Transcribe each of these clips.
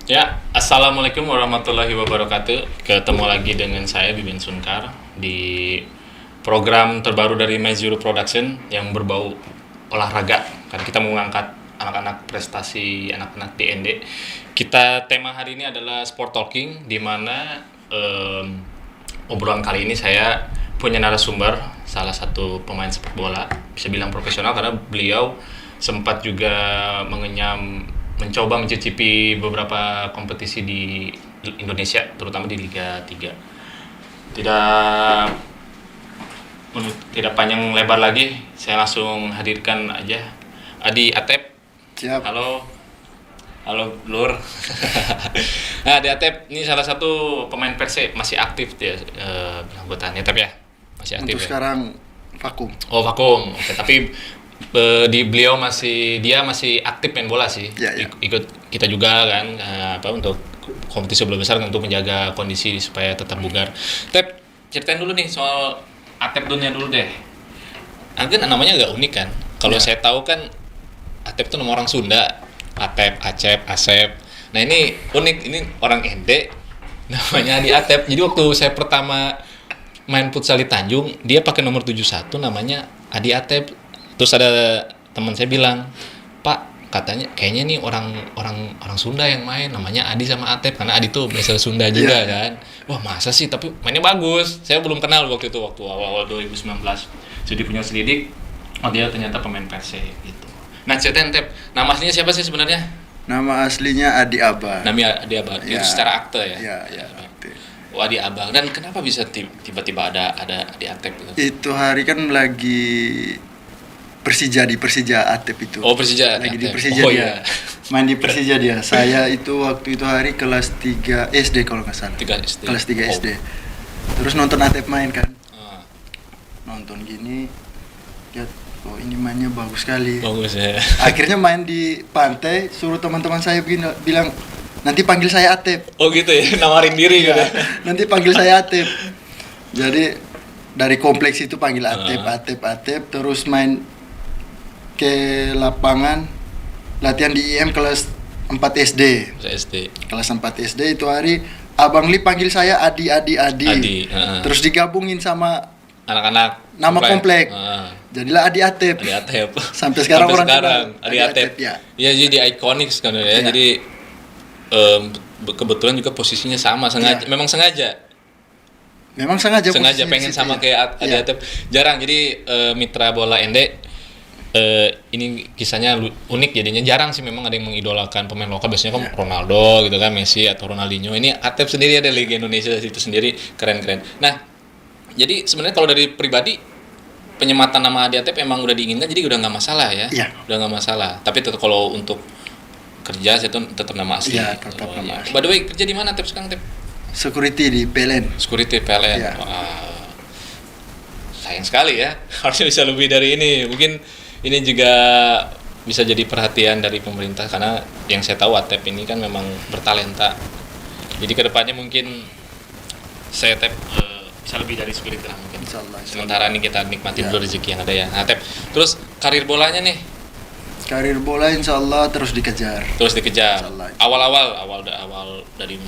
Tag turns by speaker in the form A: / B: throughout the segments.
A: Ya, Assalamualaikum warahmatullahi wabarakatuh. Ketemu lagi dengan saya Bibin Sunkar di program terbaru dari My Zero Production yang berbau olahraga. Kan kita mau mengangkat anak-anak prestasi anak-anak DND. Tema hari ini adalah sport talking, di mana obrolan kali ini saya punya narasumber, salah satu pemain sepak bola, bisa bilang profesional karena beliau sempat juga mencoba mencicipi beberapa kompetisi di Indonesia, terutama di Liga 3. Tidak panjang lebar lagi, saya langsung hadirkan aja Adi Atep.
B: Siap.
A: Halo Lur. Nah, Adi Atep ini salah satu pemain Persib, masih aktif dia anggotanya, tapi ya masih aktif.
B: Untuk
A: ya?
B: sekarang vakum.
A: Oh, vakum. Oke, tapi dia masih aktif main bola sih.
B: Ya.
A: Ikut kita juga kan untuk kompetisi bola besar untuk menjaga kondisi supaya tetap bugar. Tep, ceritain dulu nih soal Atep dunia dulu deh. Kan namanya agak unik kan. Kalau saya tahu kan Atep itu nama orang Sunda. Atep, Acep, Asep. Nah, ini unik, ini orang Ende namanya Adi Atep. Jadi waktu saya pertama main futsal di Tanjung, dia pakai nomor 71 namanya Adi Atep. Terus ada teman saya bilang, "Pak, katanya kayaknya nih orang Sunda yang main, namanya Adi sama Atep, karena Adi tuh bahasa Sunda juga kan." Wah, masa sih? Tapi mainnya bagus. Saya belum kenal waktu awal 2019. Jadi punya selidik, oh dia ternyata pemain Persib gitu. Nah, ceritain Tep, nama aslinya siapa sih sebenarnya?
B: Nama aslinya Adi Abang.
A: Namanya Adi Abang.
B: Ya.
A: Itu secara akte ya?
B: Ya. Akte.
A: Oh, Adi Abang. Dan kenapa bisa tiba-tiba ada Adi Atep gitu?
B: Itu hari kan lagi di Persija Atep itu.
A: Oh, Persija.
B: Lagi di
A: Atep.
B: Persija
A: Oh,
B: dia.
A: iya.
B: Main di Persija dia. Saya itu waktu itu hari kelas 3 SD kalau nggak salah.
A: 3 SD.
B: Kelas 3
A: Oh.
B: SD. Terus nonton Atep main kan.
A: Ah,
B: Nonton gini, lihat, oh ini mainnya bagus sekali.
A: bagus ya.
B: Akhirnya main di pantai, suruh teman-teman saya bilang, nanti panggil saya Atep.
A: Oh gitu ya, nawarin diri gitu.
B: Ya, nanti panggil saya Atep. Jadi dari kompleks itu panggil Atep, terus main ke lapangan latihan di IM kelas 4 SD.
A: SD.
B: Kelas 4 SD itu hari Abang Li panggil saya Adi.
A: Adi.
B: Terus digabungin sama
A: Anak-anak.
B: nama komplek.
A: Ah,
B: Jadilah Adi Atep.
A: Adi Atep.
B: Sampai sekarang orang kenal
A: Adi Atep.
B: ya.
A: Iya, jadi ikonik kan ya.
B: Ya.
A: Jadi kebetulan juga posisinya sama, sengaja.
B: Ya.
A: Memang sengaja.
B: Sengaja posisinya
A: Pengen
B: situ
A: sama
B: ya.
A: kayak Adi
B: Ya.
A: Atep. Jarang. Jadi mitra bola Ende ini kisahnya unik, jadinya jarang sih memang ada yang mengidolakan pemain lokal. Biasanya kan Ronaldo gitu kan, Messi atau Ronaldinho. Ini Atep sendiri, ada Liga Indonesia itu sendiri, keren. Nah, jadi sebenarnya kalau dari pribadi penyematan nama Adi Atep emang udah diinginkan, jadi udah nggak masalah ya.
B: Iya.
A: Udah nggak masalah. Tapi tetap kalau untuk kerja itu tetap nama asli.
B: Iya, tetap nama asli.
A: By the way, kerja di mana Atep sekarang, Atep?
B: Security di PLN.
A: Security PLN.
B: Iya.
A: Wah, sayang sekali ya. Harusnya bisa lebih dari ini. Mungkin ini juga bisa jadi perhatian dari pemerintah, karena yang saya tahu Atep ini kan memang bertalenta. Jadi kedepannya mungkin saya Atep bisa lebih dari security lah mungkin.
B: Insyaallah.
A: Sementara ini kita nikmati
B: Ya.
A: dulu rezeki yang ada ya. Atep. Terus karir bolanya nih
B: Karir bola insyaallah terus dikejar.
A: terus dikejar.
B: Insyaallah.
A: Awal dari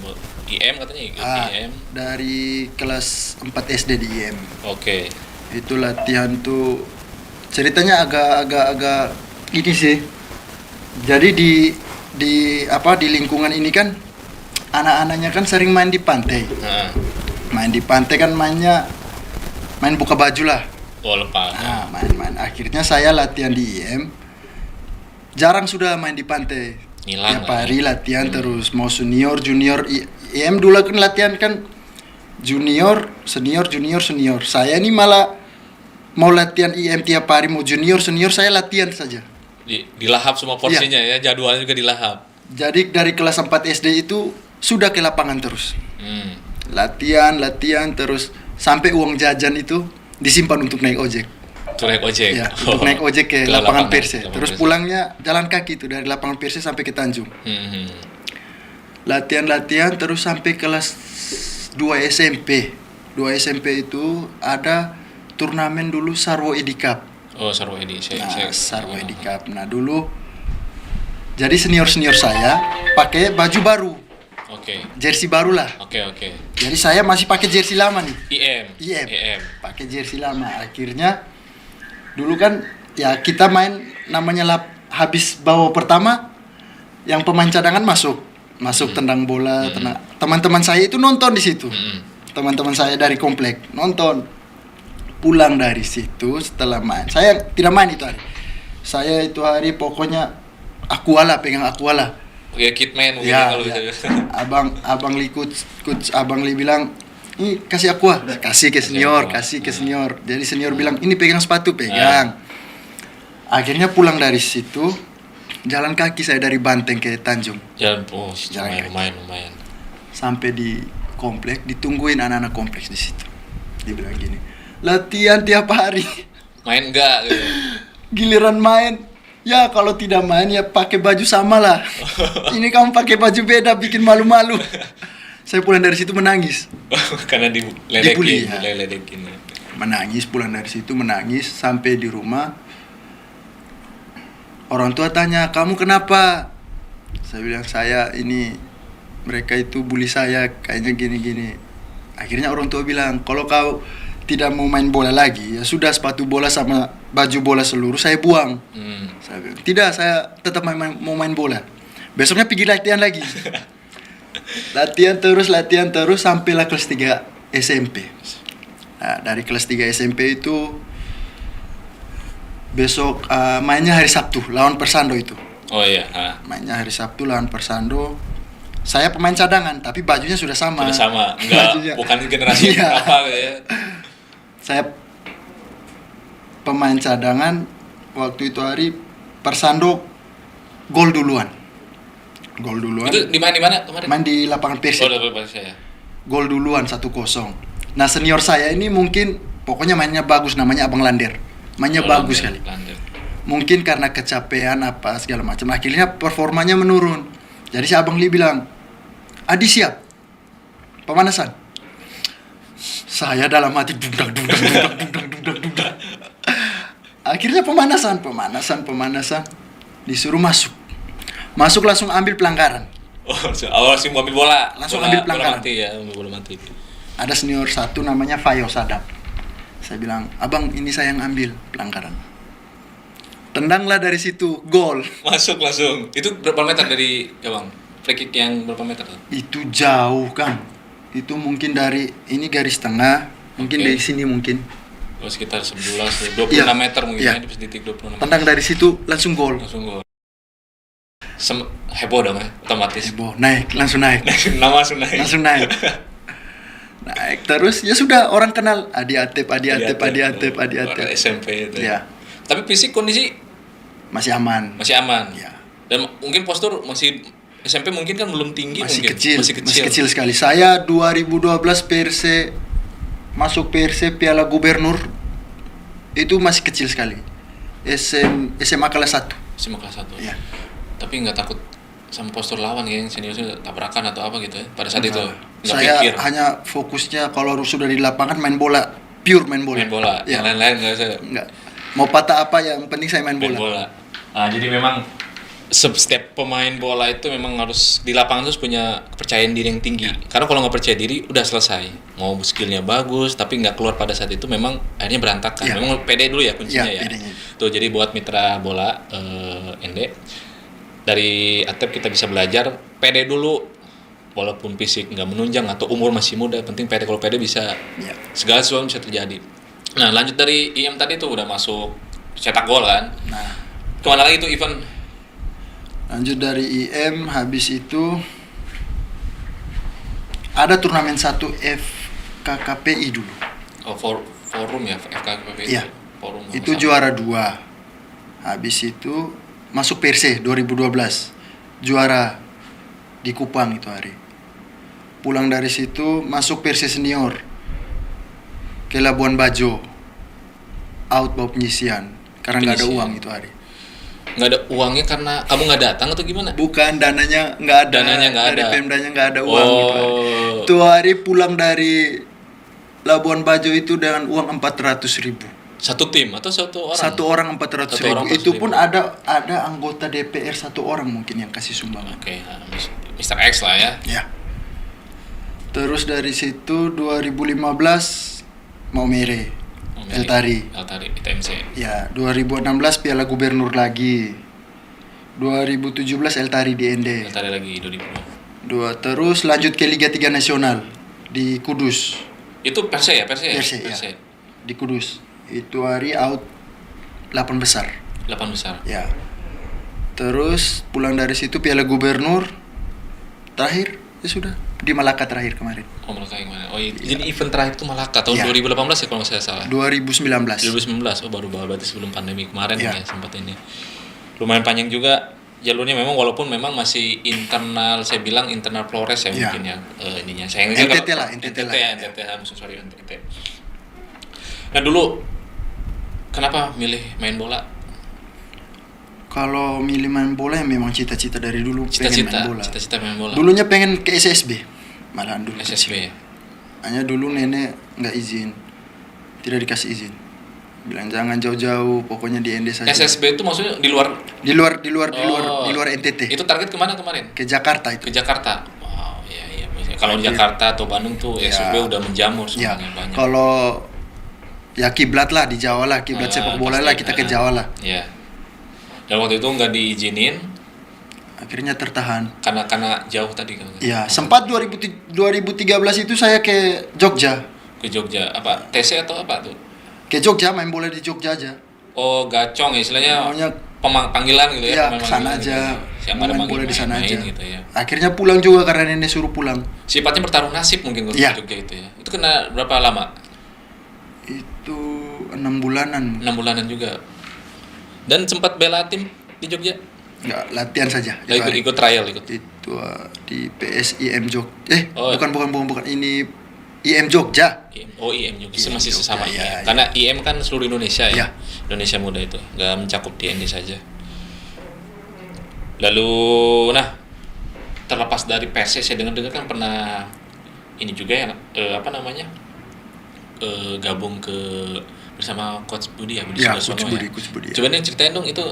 A: IM katanya ikut IM.
B: Dari kelas 4 SD di IM.
A: Oke.
B: Itu latihan tuh ceritanya agak ini sih. Jadi di lingkungan ini kan anak-anaknya kan sering main di pantai.
A: Nah,
B: Main di pantai kan main buka baju lah.
A: oh lepas.
B: Nah, main. Akhirnya saya latihan di IM. Jarang sudah main di pantai.
A: Ngilang
B: Tiap
A: lah
B: hari latihan terus, mau senior, junior. IM dulu kan latihan kan junior, senior. Saya ini malah mau latihan IM tiap hari, mau junior, senior, saya latihan saja.
A: Dilahap semua porsinya ya, jadwalnya juga dilahap.
B: Jadi dari kelas 4 SD itu sudah ke lapangan terus. Latihan terus sampai uang jajan itu disimpan untuk naik ojek.
A: Untuk naik ojek.
B: Ya, untuk naik ojek ke lapangan Persib.
A: lapangan
B: Terus
A: Persib.
B: pulangnya jalan kaki itu dari lapangan Persib sampai ke Tanjung. Latihan terus sampai kelas 2 SMP. 2 SMP itu ada turnamen dulu Sarwo Edi Cup.
A: Oh, Sarwo Edi.
B: Sarwo Edi Cup. Nah, dulu jadi senior saya pakai baju baru.
A: Oke.
B: Jersey baru lah.
A: Oke, oke.
B: Jadi saya masih pakai jersey lama nih.
A: IM.
B: Pakai jersey lama. Akhirnya dulu kan ya kita main namanya habis babak pertama yang pemain cadangan masuk tendang bola, teman-teman saya itu nonton di situ. Teman-teman saya dari komplek nonton. Pulang dari situ setelah main. Saya tidak main itu hari. Saya itu hari pokoknya pegang Aquala.
A: Ya Kitman mungkin
B: Ya,
A: kalau
B: ya.
A: gitu.
B: Abang Li coach Abang Li bilang, "Ini kasih Aqua." Kasih ke senior. Jadi senior bilang, "Ini pegang sepatu, pegang." Akhirnya pulang dari situ, jalan kaki saya dari Banteng ke Tanjung.
A: Jalan
B: kaki.
A: lumayan.
B: Sampai di komplek, ditungguin anak-anak kompleks di situ. Dia bilang gini, "Latihan tiap hari."
A: Main enggak gitu.
B: Giliran main, ya kalau tidak main ya pakai baju sama lah. Ini kamu pakai baju beda, bikin malu-malu. Saya pulang dari situ menangis.
A: Karena
B: Dibully, ya.
A: diledekin.
B: Pulang dari situ menangis sampai di rumah. Orang tua tanya, "Kamu kenapa?" Saya bilang, "Saya ini mereka itu bully saya kayaknya gini-gini." Akhirnya orang tua bilang, "Kalau kau tidak mau main bola lagi, ya sudah sepatu bola sama baju bola seluruh saya buang." Saya bilang, "Tidak, saya tetap mau main bola." Besoknya pergi latihan lagi. latihan terus sampailah kelas 3 SMP. Nah, dari kelas 3 SMP itu besok mainnya hari Sabtu lawan Persando itu.
A: Oh iya,
B: Mainnya hari Sabtu lawan Persando. Saya pemain cadangan tapi bajunya sudah sama.
A: Enggak, bukan generasi
B: Iya.
A: berapa ya.
B: Saya pemain cadangan waktu itu hari Persando gol duluan.
A: Itu di mana kemarin?
B: Main di lapangan Persib.
A: Oh, udah saya.
B: Gol duluan 1-0. Nah, senior saya ini mungkin pokoknya mainnya bagus, namanya Abang Lander. Mainnya bagus sekali. Mungkin karena kecapean apa segala macam. Akhirnya performanya menurun. Jadi si Abang Li bilang, "Adi siap. Pemanasan." Saya dalam hati dudak. Akhirnya pemanasan. Disuruh masuk. Masuk langsung ambil pelanggaran.
A: Langsung ambil bola.
B: Langsung ambil pelanggaran.
A: Bola mati.
B: Ada senior satu namanya Fayo Sadap. Saya bilang, "Abang, ini saya yang ambil pelanggaran." Tendanglah dari situ, gol.
A: Masuk langsung. Itu berapa meter dari Bang? Free kick yang berapa meter?
B: Itu jauh, Kang. Itu mungkin dari ini garis tengah, mungkin dari sini mungkin.
A: Oh, sekitar 26 meter mungkin
B: Iya.
A: ya, di titik 26 meter.
B: Tendang dari situ langsung gol.
A: Heboh dong ya, otomatis.
B: Heboh, langsung naik.
A: Langsung naik.
B: Naik terus ya sudah, orang kenal Adi Atep.
A: Orang SMP itu.
B: Ya,
A: Tapi fisik kondisi
B: masih aman.
A: Ya.
B: Ya.
A: Dan mungkin postur masih SMP mungkin kan belum tinggi
B: Masih
A: mungkin.
B: kecil sekali. Saya 2012 masuk PRC Piala Gubernur itu masih kecil sekali. SMA kelas 1.
A: SMA kelas 1.
B: Ya.
A: Tapi nggak takut sama postur lawan ya, yang senior tabrakan atau apa gitu ya pada saat itu. Nggak
B: Saya
A: pikir.
B: hanya fokusnya kalau sudah di lapangan main bola, pure main bola.
A: Main bola.
B: Ya.
A: Yang lain-lain nggak usah.
B: Enggak. Mau patah apa yang penting saya main bola.
A: Nah, jadi memang setiap pemain bola itu memang harus di lapangan terus punya kepercayaan diri yang tinggi. Karena kalau nggak percaya diri udah selesai. Mau skillnya bagus tapi nggak keluar pada saat itu memang akhirnya berantakan.
B: Ya.
A: Memang pede dulu ya kuncinya ya.
B: pedenya.
A: Tuh jadi buat mitra bola Ende, dari Atep kita bisa belajar pede dulu, walaupun fisik nggak menunjang atau umur masih muda, penting pede. Kalau pede bisa segala sesuatu bisa terjadi. Nah, lanjut dari IM tadi tuh udah masuk cetak gol kan.
B: Nah,
A: Kemana lagi tuh event?
B: lanjut dari IM, habis itu ada turnamen 1 FKKPI dulu.
A: Oh, forum ya, FKKP.
B: Iya.
A: Forum.
B: Itu juara 2. Habis itu masuk PRC 2012. Juara di Kupang itu hari. Pulang dari situ masuk PRC senior ke Labuan Bajo. Out bawa penyisian karena nggak ada
A: Penyisian.
B: uang itu hari.
A: Nggak ada uangnya karena kamu nggak datang atau gimana?
B: Bukan, dananya nggak ada.
A: Dananya nggak
B: dari
A: ada.
B: Pemdanya nggak ada uang gitu hari.
A: Oh.
B: Itu hari pulang dari Labuan Bajo itu dengan uang 400.000.
A: Satu tim atau satu orang?
B: Satu orang 400.000.
A: Satu orang
B: Itu
A: 400.000.
B: pun ada anggota DPR satu orang mungkin yang kasih sumbangan.
A: Oke, Mr. X lah ya.
B: Ya. Terus dari situ 2015 Maumere, Eltari.
A: Eltari ITMC.
B: Ya, 2016 Piala Gubernur lagi. 2017 Eltari di Ende.
A: Eltari lagi 2020.
B: Terus lanjut ke Liga 3 Nasional di Kudus.
A: Itu Perse ya?
B: Perse, ya. Di Kudus. Itu hari out 8 besar.
A: 8 besar.
B: Ya. Terus pulang dari situ Piala Gubernur. Terakhir ya sudah di Malaka terakhir kemarin.
A: Oh, Malaka yang mana? Oh, jadi event terakhir itu Malaka tahun
B: Ya.
A: 2018 ya kalau nggak saya salah.
B: 2019.
A: 2019. Oh, baru berarti sebelum pandemi kemarin
B: Ya.
A: ya sempat ini. Lumayan panjang juga jalurnya memang, walaupun memang masih internal, saya bilang internal Flores ya,
B: Ya.
A: mungkin ya ininya. Sayang
B: NTT lah, NTT lah.
A: NTT, sorry NTT. Nah, dulu kenapa milih main bola?
B: Kalau milih main bola ya memang cita-cita dari dulu pengen main bola.
A: Cita-cita main bola.
B: Dulunya pengen ke SSB. Malahan dulu.
A: SSB ya.
B: Hanya dulu nenek nggak izin. Tidak dikasih izin. Bilang jangan jauh-jauh, pokoknya di ND saja.
A: SSB itu maksudnya di luar
B: Di luar NTT.
A: Itu target kemana kemarin?
B: Ke Jakarta itu.
A: Ke Jakarta. Wow, iya. Kalau di Jakarta atau Bandung tuh
B: Ya.
A: SSB udah menjamur
B: Ya.
A: semuanya banyak.
B: Kalau ya kiblat lah di Jawa lah, kiblat sepak bola
A: pasti,
B: lah kita ke Jawa lah.
A: Iya. Dan waktu itu nggak diizinin
B: Akhirnya tertahan.
A: karena jauh tadi kan.
B: Ya, sempat 2013 itu saya ke Jogja.
A: Ke Jogja apa? TC atau apa tuh?
B: Ke Jogja main bola di Jogja aja.
A: Oh, gacong ya istilahnya.
B: Maunya
A: Panggilan gitu ya.
B: ya
A: pemain
B: ke sana
A: panggilan
B: aja.
A: gitu. Yang ada
B: Main bola di sana aja.
A: gitu ya.
B: Akhirnya pulang juga karena nenek suruh pulang.
A: Sifatnya bertaruh nasib mungkin kalau
B: Iya.
A: ke Jogja itu ya. Itu kena berapa lama?
B: Itu 6 bulanan.
A: 6 bulanan juga. Dan sempat bela tim di Jogja.
B: Enggak, latihan saja.
A: Lah,
B: itu hari.
A: ikut trial ikut.
B: Itu di PSIM Jogja.
A: Oh.
B: Bukan. Ini IM Jogja.
A: Oh, IM Jogja.
B: IM
A: Masih
B: Jogja,
A: sesama
B: ya,
A: IM. Karena IM kan seluruh Indonesia ya.
B: Ya.
A: Indonesia muda itu, nggak mencakup TNI saja. Lalu, nah, terlepas dari PSS, saya dengar kan pernah ini juga ya, gabung bersama Coach Budi ya, Budi
B: Ya,
A: Sudarsono
B: Coach Budi.
A: Coba nih ceritain dong itu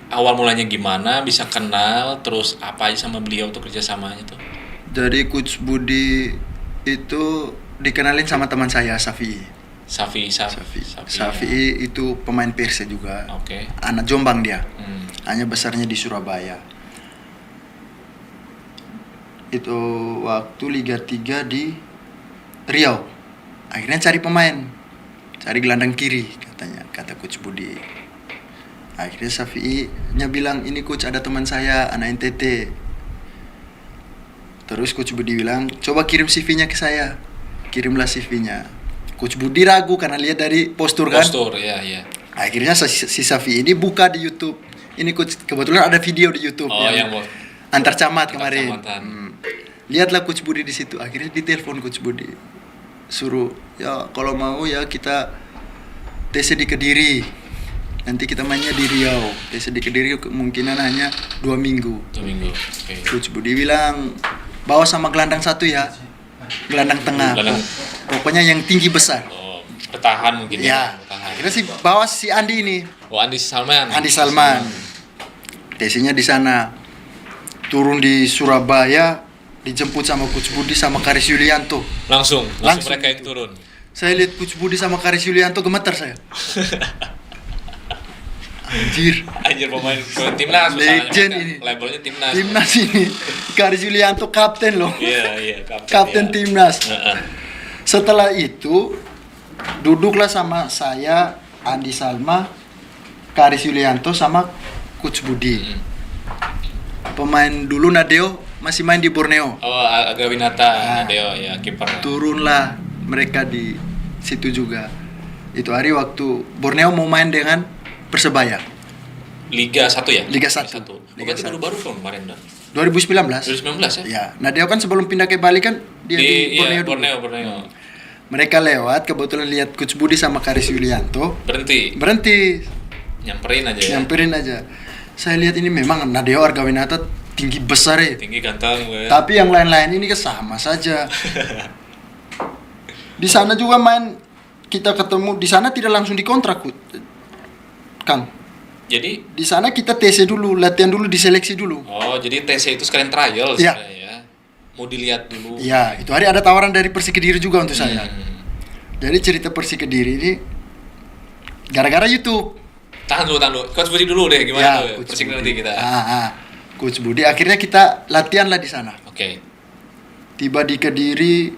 A: awal mulanya gimana, bisa kenal, terus apa aja sama beliau tuh kerjasamanya tuh.
B: Jadi Coach Budi itu dikenalin sama teman saya Safi.
A: Safi.
B: Safi itu pemain Perse juga.
A: Oke.
B: Anak Jombang dia.
A: Hmm.
B: Hanya besarnya di Surabaya. Itu waktu Liga 3 di Riau. Akhirnya cari pemain. Cari gelandang kiri kata Coach Budi. Akhirnya Safi-nya bilang, "Ini coach, ada teman saya anak NTT." Terus Coach Budi bilang, "Coba kirim CV-nya ke saya." Kirimlah CV-nya. Coach Budi ragu karena lihat dari postur kan.
A: Postur, ya.
B: Akhirnya si Safi ini buka di YouTube. Ini coach, kebetulan ada video di YouTube
A: Oh, yang
B: antar camat kemarin.
A: kecamatan.
B: Lihatlah Coach Budi di situ. Akhirnya ditelepon Coach Budi. Suruh, "Ya kalau mau ya kita TC di Kediri. Nanti kita mainnya di Riau. TC di Kediri kemungkinan hanya 2 minggu."
A: 2 minggu. Oke.
B: Coach Budi bilang, "Bawa sama gelandang satu ya. Gelandang tengah. Pokoknya yang tinggi besar."
A: Oh, bertahan mungkin
B: Ya.
A: bertahan.
B: Akhirnya bawa si Andi ini.
A: Oh, Andi Salman.
B: TC-nya di sana. Turun di Surabaya, dijemput sama Coach Budi sama Karis Yulianto.
A: Langsung
B: Langsung
A: mereka yang turun.
B: Saya lihat Coach Budi sama Karis Yulianto gemetar saya. Anjir,
A: pemain timnas
B: Legend
A: mereka.
B: ini.
A: Labelnya timnas.
B: timnas ini. Karis Yulianto kapten loh.
A: Iya,
B: Kapten
A: ya.
B: timnas.
A: Heeh.
B: Setelah itu duduklah sama saya, Andi Salma, Karis Yulianto sama Coach Budi. Pemain dulu Nadeo masih main di Borneo.
A: Oh, Agrawinata, Nadeo ya, kiper.
B: Turunlah mereka di situ juga. Itu hari waktu Borneo mau main dengan Persebaya.
A: Liga 1 ya?
B: Liga 1.
A: Berarti baru-baru kan kemarin dah.
B: 2019.
A: 2019 ya?
B: Ya, Nadeo kan sebelum pindah ke Bali kan dia di Borneo dulu.
A: Borneo.
B: Mereka lewat, kebetulan lihat Coach Budi sama Karis Yulianto. Berhenti. Nyamperin aja. Saya lihat ini memang Nadeo Argawinata tinggi besar ya.
A: Tinggi ganteng gue.
B: Tapi yang lain-lain ini kan sama saja. Di sana juga main, kita ketemu di sana tidak langsung dikontrak, Kang.
A: Jadi
B: Di sana kita TC dulu, latihan dulu, diseleksi dulu.
A: jadi TC itu sekalian trial
B: Ya.
A: sebenarnya ya. mau dilihat dulu.
B: Iya, itu hari ada tawaran dari Persik Kediri juga untuk saya.
A: Hmm.
B: Jadi cerita Persik Kediri ini gara-gara YouTube.
A: Tahan dulu. Coach Budi dulu deh, gimana tuh?
B: Coach
A: Persik
B: Budi.
A: nanti kita.
B: Coach Budi akhirnya kita latihan lah di sana.
A: Oke.
B: Tiba di Kediri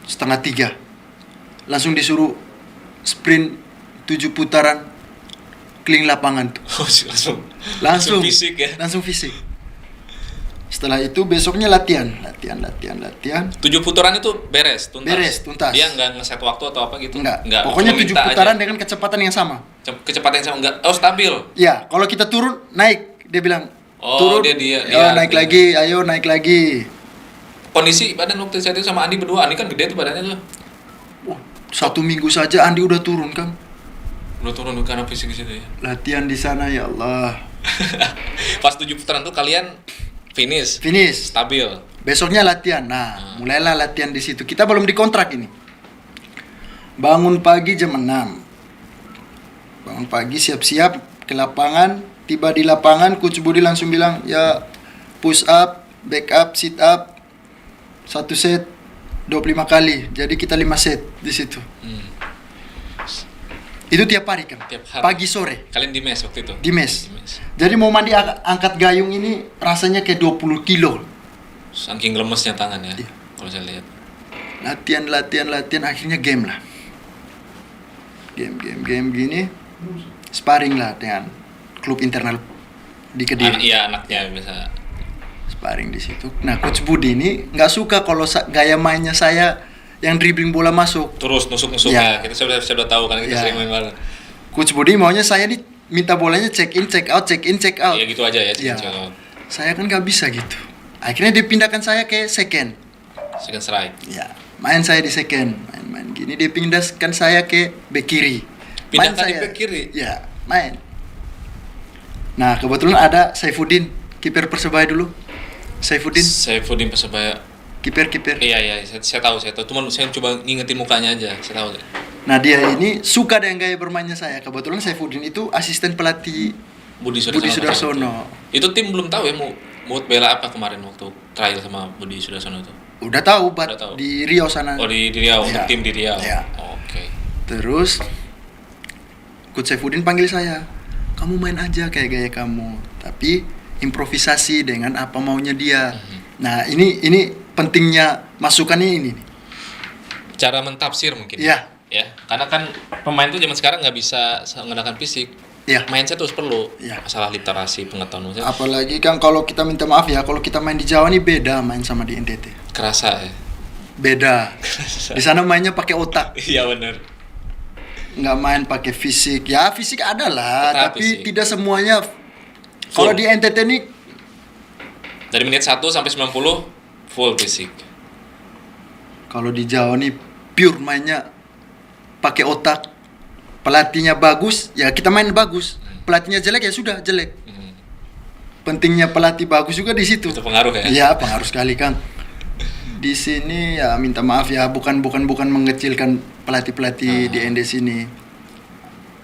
B: 2:30. Langsung disuruh sprint 7 putaran keliling lapangan tuh. Langsung
A: fisik ya.
B: Langsung fisik. Setelah itu besoknya latihan.
A: 7 putaran itu beres,
B: tuntas.
A: Dia nggak ngeset waktu atau apa gitu?
B: Enggak. Pokoknya 7 putaran dengan kecepatan yang sama.
A: Kecepatan yang sama enggak? Oh, stabil.
B: Ya, kalau kita turun naik, dia bilang.
A: Oh,
B: turun.
A: dia
B: naik lagi, ayo naik lagi.
A: Kondisi badan waktu saat itu sama Andi berdua. Andi kan gede tuh badannya tuh.
B: Wah, 1 minggu saja Andi udah turun, Kang.
A: Udah turun karena fisik di situ ya.
B: Latihan di sana, ya Allah.
A: Pas 7 putaran tuh kalian finish. Stabil.
B: Besoknya latihan. Nah, mulailah latihan di situ. Kita belum dikontrak ini. Bangun pagi jam 6. Bangun pagi siap-siap ke lapangan. Tiba di lapangan, Coach Budi langsung bilang, ya push up, back up, sit up. 1 set 25 kali. Jadi kita 5 set di situ. Itu tiap hari kan?
A: Tiap hari.
B: Pagi sore.
A: Kalian di mes waktu itu?
B: Di mes. Jadi mau mandi angkat gayung ini rasanya kayak 20 kilo.
A: Saking lemesnya tangan ya.
B: Iya.
A: Kalau saya lihat.
B: Latihan akhirnya game lah. Game gini. Sparring lah dengan klub internal di Kediri.
A: Iya, anaknya biasa.
B: Sparring di situ. Nah, Coach Budi ini nggak suka kalau gaya mainnya saya yang dribbling bola masuk.
A: Terus nusuk-nusuk ya. Kita sudah tahu kan kita sering main bola.
B: Coach Budi maunya saya minta bolanya check in, check out.
A: Iya gitu aja ya, check out.
B: Saya kan nggak bisa gitu. Akhirnya dipindahkan saya ke second
A: strike.
B: Ya, main saya di second. Main gini dia pindahkan saya ke bek kiri.
A: Pindahkan di bek kiri?
B: Ya, main. Nah, kebetulan ada Saifuddin, kiper Persebaya dulu.
A: Saifuddin Persebaya.
B: Kiper.
A: Iya, saya tahu. Cuman saya coba ngingetin mukanya aja, saya tahu.
B: Nah, dia ini suka dengan gaya bermainnya saya. Kebetulan Saifuddin itu asisten pelatih Budi Sudarsono.
A: Itu tim belum tahu ya mau bela apa kemarin waktu trial sama Budi Sudarsono itu.
B: Udah tahu, di Riau sana.
A: Oh, di Riau, untuk tim di Riau.
B: Ya.
A: Oke.
B: Terus Coach Saifuddin panggil saya. Kamu main aja kayak gaya kamu, tapi improvisasi dengan apa maunya dia. Nah, ini pentingnya masukannya ini.
A: Cara mentafsir mungkin.
B: Iya.
A: Ya, karena kan pemain tuh zaman sekarang nggak bisa menggunakan fisik.
B: Iya.
A: Mindset terus perlu.
B: Iya.
A: Masalah literasi, pengetahuan.
B: Apalagi kan kalau kita minta maaf ya, kalau kita main di Jawa nih beda main sama di NTT.
A: Kerasa ya.
B: Beda. Di sana mainnya pakai otak.
A: Iya benar.
B: Nggak main pakai fisik. Ya fisik ada lah, tapi
A: fisik.
B: tidak semuanya. Kalau di NTT nih
A: dari menit 1 sampai 90 full fisik.
B: Kalau di Jawa nih pure mainnya pakai otak. Pelatihnya bagus, ya kita main bagus. Pelatihnya jelek ya sudah jelek. Pentingnya pelatih bagus juga di situ.
A: Itu pengaruh ya?
B: Iya, pengaruh sekali kan. Di sini ya minta maaf ya, bukan mengecilkan pelatih-pelatih di ND sini.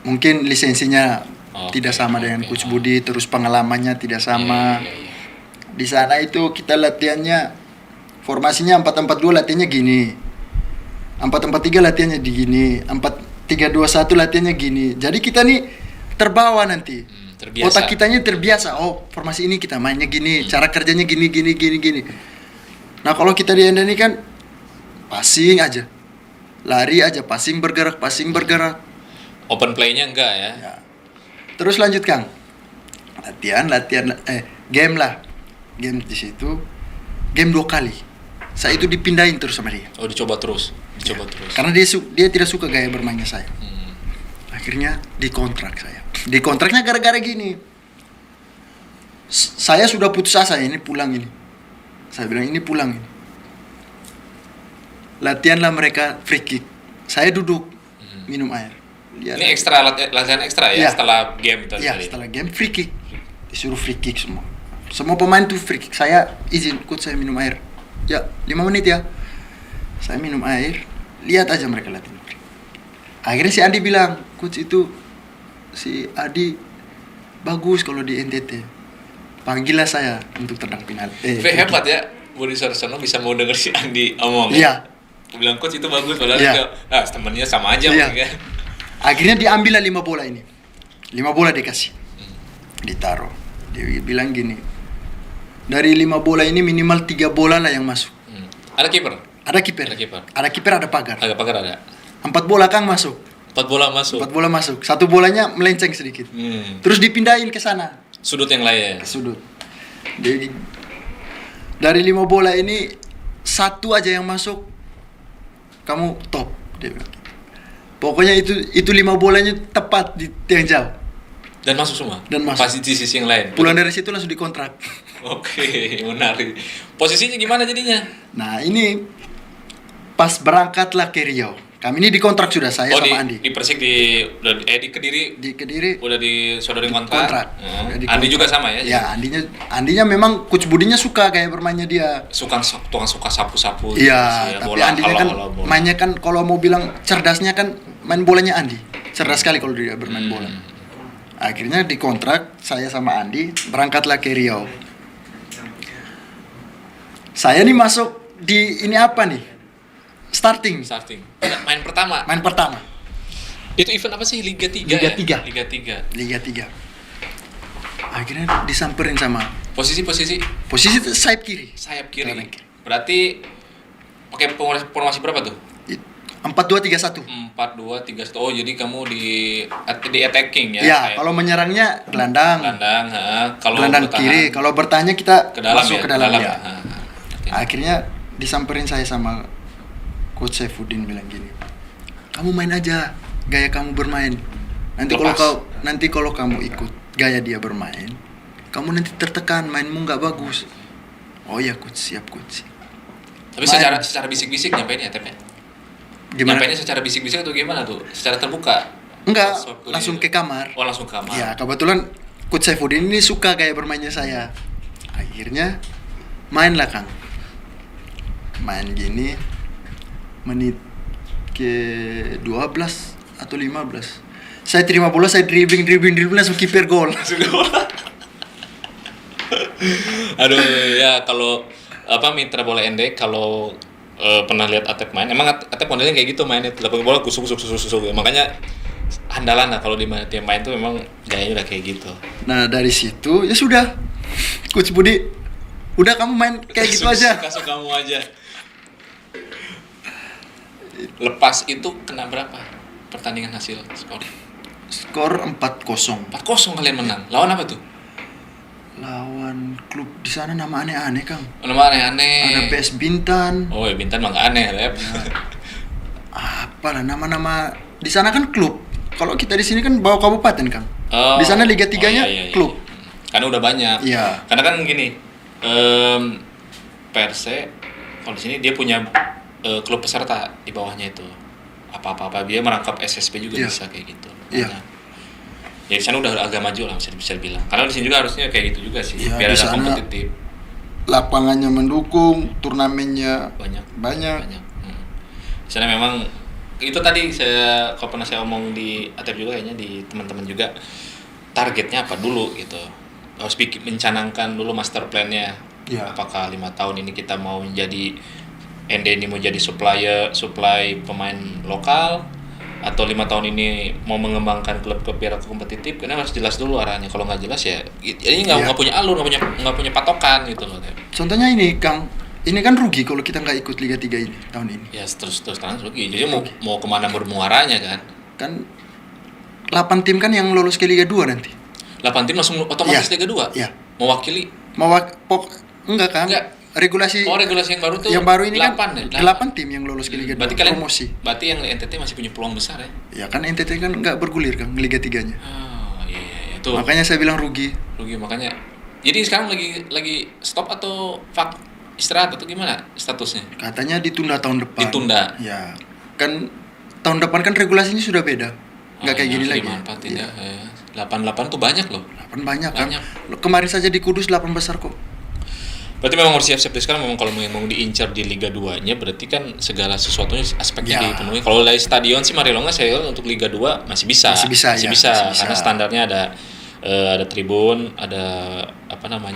B: Mungkin lisensinya tidak sama dengan Coach Budi, terus pengalamannya tidak sama.
A: Iya.
B: Di sana itu kita latihannya formasinya 4-4-2 latihannya gini. 4-4-3 latihannya di gini. 4-3-2-1 latihannya gini. Jadi kita nih terbawa nanti.
A: Terbiasa.
B: Otak kitanya terbiasa. Oh, formasi ini kita mainnya gini, cara kerjanya gini. Nah, kalau kita di ND ini kan passing aja. Lari aja, passing bergerak.
A: Open play-nya enggak ya?
B: Ya. Terus lanjut, Kang. Game lah. Game di situ. Game 2 kali. Saya itu dipindahin terus sama dia.
A: Oh, dicoba terus.
B: Karena dia tidak suka gaya bermainnya saya. Akhirnya dikontrak saya. Dikontraknya gara-gara gini. Saya sudah putus asa ini pulang ini. Saya bilang ini pulang ini. Latihanlah mereka free kick. Saya duduk minum air.
A: Lihat. Ini ekstra latihan ekstra ya, setelah game tadi.
B: Ya, setelah game free kick. Disuruh free kick semua. Semua pemain tuh free kick. Saya izin, coach saya minum air. Ya, 5 menit ya. Saya minum air. Lihat aja mereka latihan. Akhirnya si Adi bilang, coach itu si Adi bagus kalau di NTT. Panggillah saya untuk tendang penalti.
A: Hebat ya. Budi Sarsono bisa mau denger si Andi omong.
B: Iya.
A: Bilang coach itu bagus, padahal
B: Iya.
A: itu temennya sama aja
B: Iya.
A: mungkin kan.
B: Akhirnya diambil lah 5 bola ini. 5 bola dikasih. Ditaruh. Dia bilang gini. Dari 5 bola ini minimal 3 bola lah yang masuk.
A: Ada kiper.
B: Ada kiper.
A: Ada kiper.
B: Ada kiper, ada pagar.
A: Agak pagar ada.
B: 4 bola Kang masuk.
A: 4 bola masuk.
B: 4 bola masuk. 1 bolanya melenceng sedikit. Terus dipindahin ke sana,
A: Sudut yang lain.
B: ke sudut. Jadi dari 5 bola ini 1 aja yang masuk, kamu top. Dia bilang. Pokoknya itu 5 bolanya tepat di yang jauh.
A: Dan masuk semua.
B: Dan masuk.
A: Pasti di sisi yang lain.
B: Pulang dari situ langsung dikontrak.
A: Oke, menarik. Posisinya gimana jadinya?
B: Nah ini pas berangkatlah ke Riau. Kami ini dikontrak sudah, saya
A: di,
B: sama Andi.
A: di Persik di Kediri
B: Di Kediri
A: udah disodorin kontrak.
B: kontrak.
A: Hmm.
B: Udah
A: Andi
B: dikontrak.
A: juga sama ya?
B: Ya, Andinya memang coach Budinya suka kayak bermainnya dia.
A: Tukang suka sapu-sapu.
B: Iya, tapi
A: bola,
B: Andinya kan
A: bola.
B: mainnya kan kalau mau bilang cerdasnya kan main bolanya Andi. Cerdas sekali kalau dia bermain bola. Akhirnya dikontrak saya sama Andi berangkatlah ke Riau. Saya nih masuk di ini apa nih? Starting.
A: Main pertama.
B: Main pertama.
A: Itu event apa sih? Liga 3
B: Liga
A: ya?
B: 3.
A: Liga 3.
B: Liga 3. Akhirnya disamperin sama
A: Posisi
B: posisi sayap kiri.
A: sayap kiri.
B: Sayap kiri.
A: Berarti pakai formasi berapa tuh?
B: 4-2-3-1.
A: 4-2-3-1. Oh, jadi kamu di attacking ya?
B: Ya, kalau menyerangnya gelandang.
A: Kalau
B: Gelandang
A: bertahan,
B: kiri. Kalau bertanya kita
A: ke dalam
B: masuk
A: ya?
B: ke dalam ya.
A: Ha.
B: Akhirnya disamperin saya sama Coach Saifuddin bilang gini. Kamu main aja gaya kamu bermain. Nanti kalau kamu ikut gaya dia bermain, kamu nanti tertekan, mainmu nggak bagus. Oh ya coach, siap coach.
A: Tapi
B: Main.
A: secara bisik-bisik nyampein ya, Tep ya?
B: Gimana?
A: Nyampeinnya secara bisik-bisik atau gimana tuh? Secara terbuka?
B: Enggak,
A: Waktu
B: langsung
A: di-
B: ke kamar.
A: Oh, langsung ke kamar.
B: Ya, kebetulan Coach Saifuddin ini suka gaya bermainnya saya. Akhirnya mainlah Kang. Main gini menit ke 12 atau 15. Saya terima bola, saya dribbling langsung kiper gol.
A: Aduh, ya kalau mitra bola endek kalau pernah lihat Atep main, emang Atep modelnya kayak gitu mainnya, dapat bola kusuk. Makanya andalan lah kalau dia main tuh memang gayanya udah kayak gitu.
B: Nah, dari situ ya sudah. Coach Budi, udah kamu main kayak gitu aja.
A: Suka kamu aja. Lepas itu kena berapa pertandingan hasil skor?
B: Skor 4-0.
A: 4-0 kalian menang. Lawan apa tuh?
B: Lawan klub di sana nama aneh-aneh, Kang.
A: Nama aneh-aneh.
B: Ada PS Bintan.
A: Oh, ya Bintan mah nggak aneh, Rep.
B: Apalah nama-nama di sana kan klub. Kalau kita di sini kan bawa kabupaten, Kang.
A: Oh.
B: Di sana Liga 3-nya
A: Iya.
B: klub.
A: Karena udah banyak.
B: Iya.
A: Karena kan gini, Perse kalau di sini dia punya klub peserta di bawahnya itu. Apa-apa dia merangkap SSB juga
B: Iya.
A: bisa kayak gitu.
B: Iya.
A: Banyak. Ya di sana udah agak maju lah bisa dibilang. Karena di sini juga harusnya kayak gitu juga sih.
B: Iya,
A: Biar
B: di
A: ada
B: sana
A: kompetitif.
B: Lapangannya mendukung, turnamennya
A: Banyak.
B: banyak.
A: Di sana memang itu tadi kalau pernah saya omong di ATEP juga kayaknya di teman-teman juga, targetnya apa dulu gitu. Harus mencanangkan dulu master plan-nya.
B: Ya.
A: Apakah 5 tahun ini kita mau menjadi ND ini mau jadi supply pemain lokal, atau 5 tahun ini mau mengembangkan klub-klub biar kompetitif. Karena harus jelas dulu arahnya. Kalau nggak jelas ya ini nggak punya alur, nggak punya patokan gitu loh.
B: Contohnya ini, Kang. Ini kan rugi kalau kita nggak ikut Liga 3 ini tahun ini.
A: Ya terus rugi. Jadi mau kemana bermuaranya kan?
B: Kan 8 tim kan yang lolos ke Liga 2 nanti.
A: 8 tim langsung otomatis
B: Iya.
A: Liga 2?
B: Iya.
A: Mewakili?
B: Enggak kan?
A: Enggak.
B: Regulasi
A: Regulasi yang baru tuh
B: yang baru ini
A: 8
B: kan
A: ya?
B: 8 tim yang lolos ke Liga 2
A: Berarti kalian
B: promosi.
A: Berarti yang NTT masih punya peluang besar ya?
B: Ya kan NTT kan nggak bergulir kan Liga 3-nya.
A: Oh, iya. Itu
B: Makanya saya bilang rugi.
A: makanya. Jadi sekarang lagi stop atau istirahat atau gimana statusnya?
B: Katanya ditunda tahun depan.
A: Ditunda.
B: Ya. Kan tahun depan kan regulasinya sudah beda. Nggak kayak gini lagi.
A: Dimanfaatin
B: Iya.
A: ya. 88 tuh banyak loh.
B: 8 banyak kan.
A: Banyak.
B: Kemarin saja di Kudus 8 besar kok.
A: Berarti memang harus siap-siap dari sekarang. Memang kalau mau diincar di Liga 2-nya berarti kan segala sesuatunya aspeknya
B: Ya.
A: dipenuhi. Kalau dari stadion sih Marilonga saya lihat untuk Liga 2 masih bisa.
B: Masih bisa.
A: Karena standarnya ada tribun, ada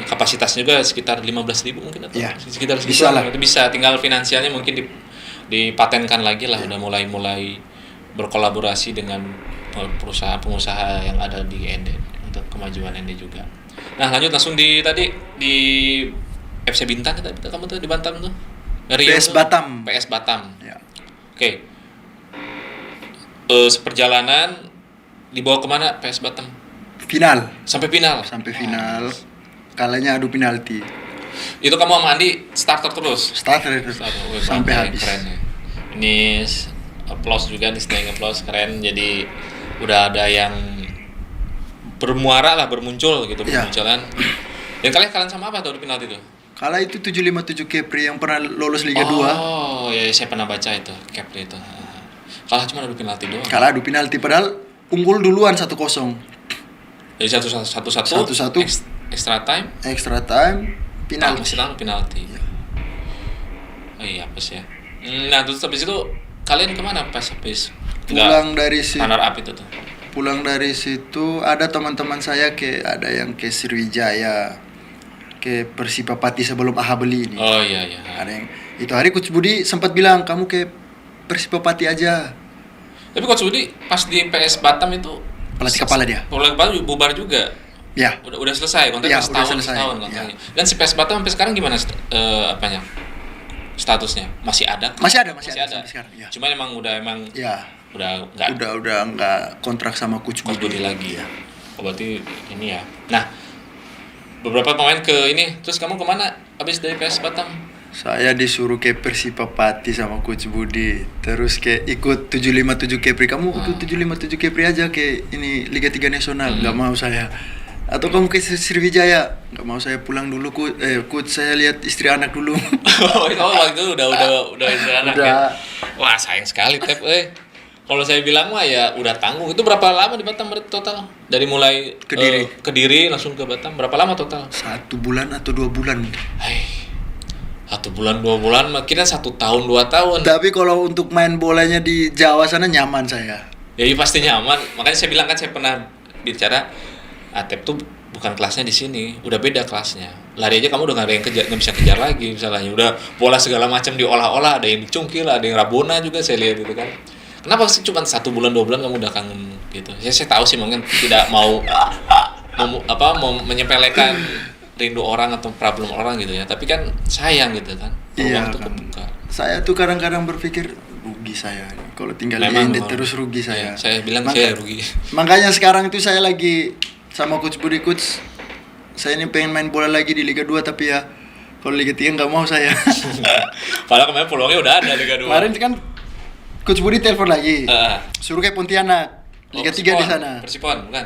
A: kapasitasnya juga sekitar 15.000 mungkin atau
B: Ya,
A: sekitar
B: bisa lah.
A: itu bisa, tinggal finansialnya mungkin dipatenkan lagi lah,
B: Ya.
A: udah mulai berkolaborasi dengan pengusaha yang ada di ND untuk kemajuan ND juga. Nah, lanjut langsung di FC Bintan kamu tuh di Batam tuh.
B: PS Batam.
A: PS Batam.
B: Ya.
A: Oke. Seperjalanan dibawa kemana PS Batam?
B: Final.
A: Sampai final.
B: Sampai final. Kalahnya adu penalti.
A: Itu kamu sama Andi starter terus.
B: Starter itu.
A: Wih,
B: Sampai
A: mantap,
B: habis.
A: keren ya. Ini applause juga nih, standing applause, keren. Jadi udah ada yang bermuara lah, bermuncul gitu,
B: Iya.
A: bermunculan. Dan kalian sama apa tuh di penalti itu?
B: Kala itu 757 Kepri yang pernah lolos Liga 2.
A: Oh, ya saya pernah baca itu, Kepri itu. Kalah cuma adu penalti doang.
B: Kalah adu penalti padahal unggul duluan 1-0.
A: Jadi satu extra time.
B: Extra time penalti.
A: Penalti. Oh iya, pas ya. Nah, terus habis itu kalian kemana pas habis?
B: Pulang dari situ.
A: Runner up itu tuh.
B: Pulang dari situ ada teman-teman saya ada yang ke Sriwijaya, ke Persipapati sebelum AHA beli ini.
A: Oh iya.
B: Ada yang itu hari Coach Budi sempat bilang kamu ke Persipapati aja.
A: Tapi Coach Budi pas di PS Batam itu
B: Pelatih kepala dia.
A: Pelatih kepala bubar juga.
B: Ya.
A: Udah selesai kontraknya,
B: Ya, udah selesai.
A: setahun kontraknya. Dan si PS Batam sampai sekarang gimana statusnya? Masih ada?
B: Masih ada sampai sekarang. Ya.
A: Cuma emang udah
B: Ya.
A: udah enggak
B: Udah enggak kontrak sama Coach
A: Coach Budi lagi.
B: Ya.
A: Oh, berarti ini ya. Nah, beberapa pemain ke ini, terus kamu kemana habis dari PS Batam?
B: Saya disuruh ke Persipapati sama Coach Budi. Terus ke ikut 757 Kepri. Kamu ikut 757 Kepri aja ke ini Liga 3 Nasional. Enggak mau saya. Atau kamu ke Sriwijaya. Enggak mau, saya pulang dulu Coach, saya lihat istri anak dulu.
A: Oh, waktu itu udah istri anak
B: Udah.
A: ya. Wah, sayang sekali Tep, Kalau saya bilang mah ya udah tanggung. Itu berapa lama di Batam berarti total? Dari mulai Kediri langsung ke Batam, berapa lama total?
B: 1 bulan atau 2 bulan.
A: 1 bulan 2 bulan, makinnya 1 tahun 2 tahun.
B: Tapi kalau untuk main bolanya di Jawa sana nyaman saya.
A: Ya pasti nyaman. Makanya saya bilang kan, saya pernah bicara Atep tuh bukan kelasnya di sini, udah beda kelasnya. Lari aja kamu udah nggak bisa kejar lagi misalnya. Udah bola segala macam diolah-olah, ada yang dicungkil, ada yang rabona juga saya lihat gitu kan. Kenapa sih cuma 1 bulan 2 bulan kamu udah kangen gitu? Ya saya tahu sih mungkin tidak mau menyepelekan rindu orang atau problem orang gitu ya, tapi kan sayang gitu kan, peluang tuh kebuka.
B: Saya tuh kadang-kadang berpikir rugi saya kalau tinggal di Inde terus, rugi saya.
A: Saya bilang saya rugi.
B: Makanya sekarang itu saya lagi sama Coach Budi, Coach, saya ini pengen main bola lagi di Liga 2, tapi ya kalau Liga 3 nggak mau saya.
A: Padahal kemarin peluangnya udah ada Liga 2.
B: Kemarin kan Coach Budi telepon lagi, suruh ke Pontianak, Liga 3 di sana.
A: Persipon bukan?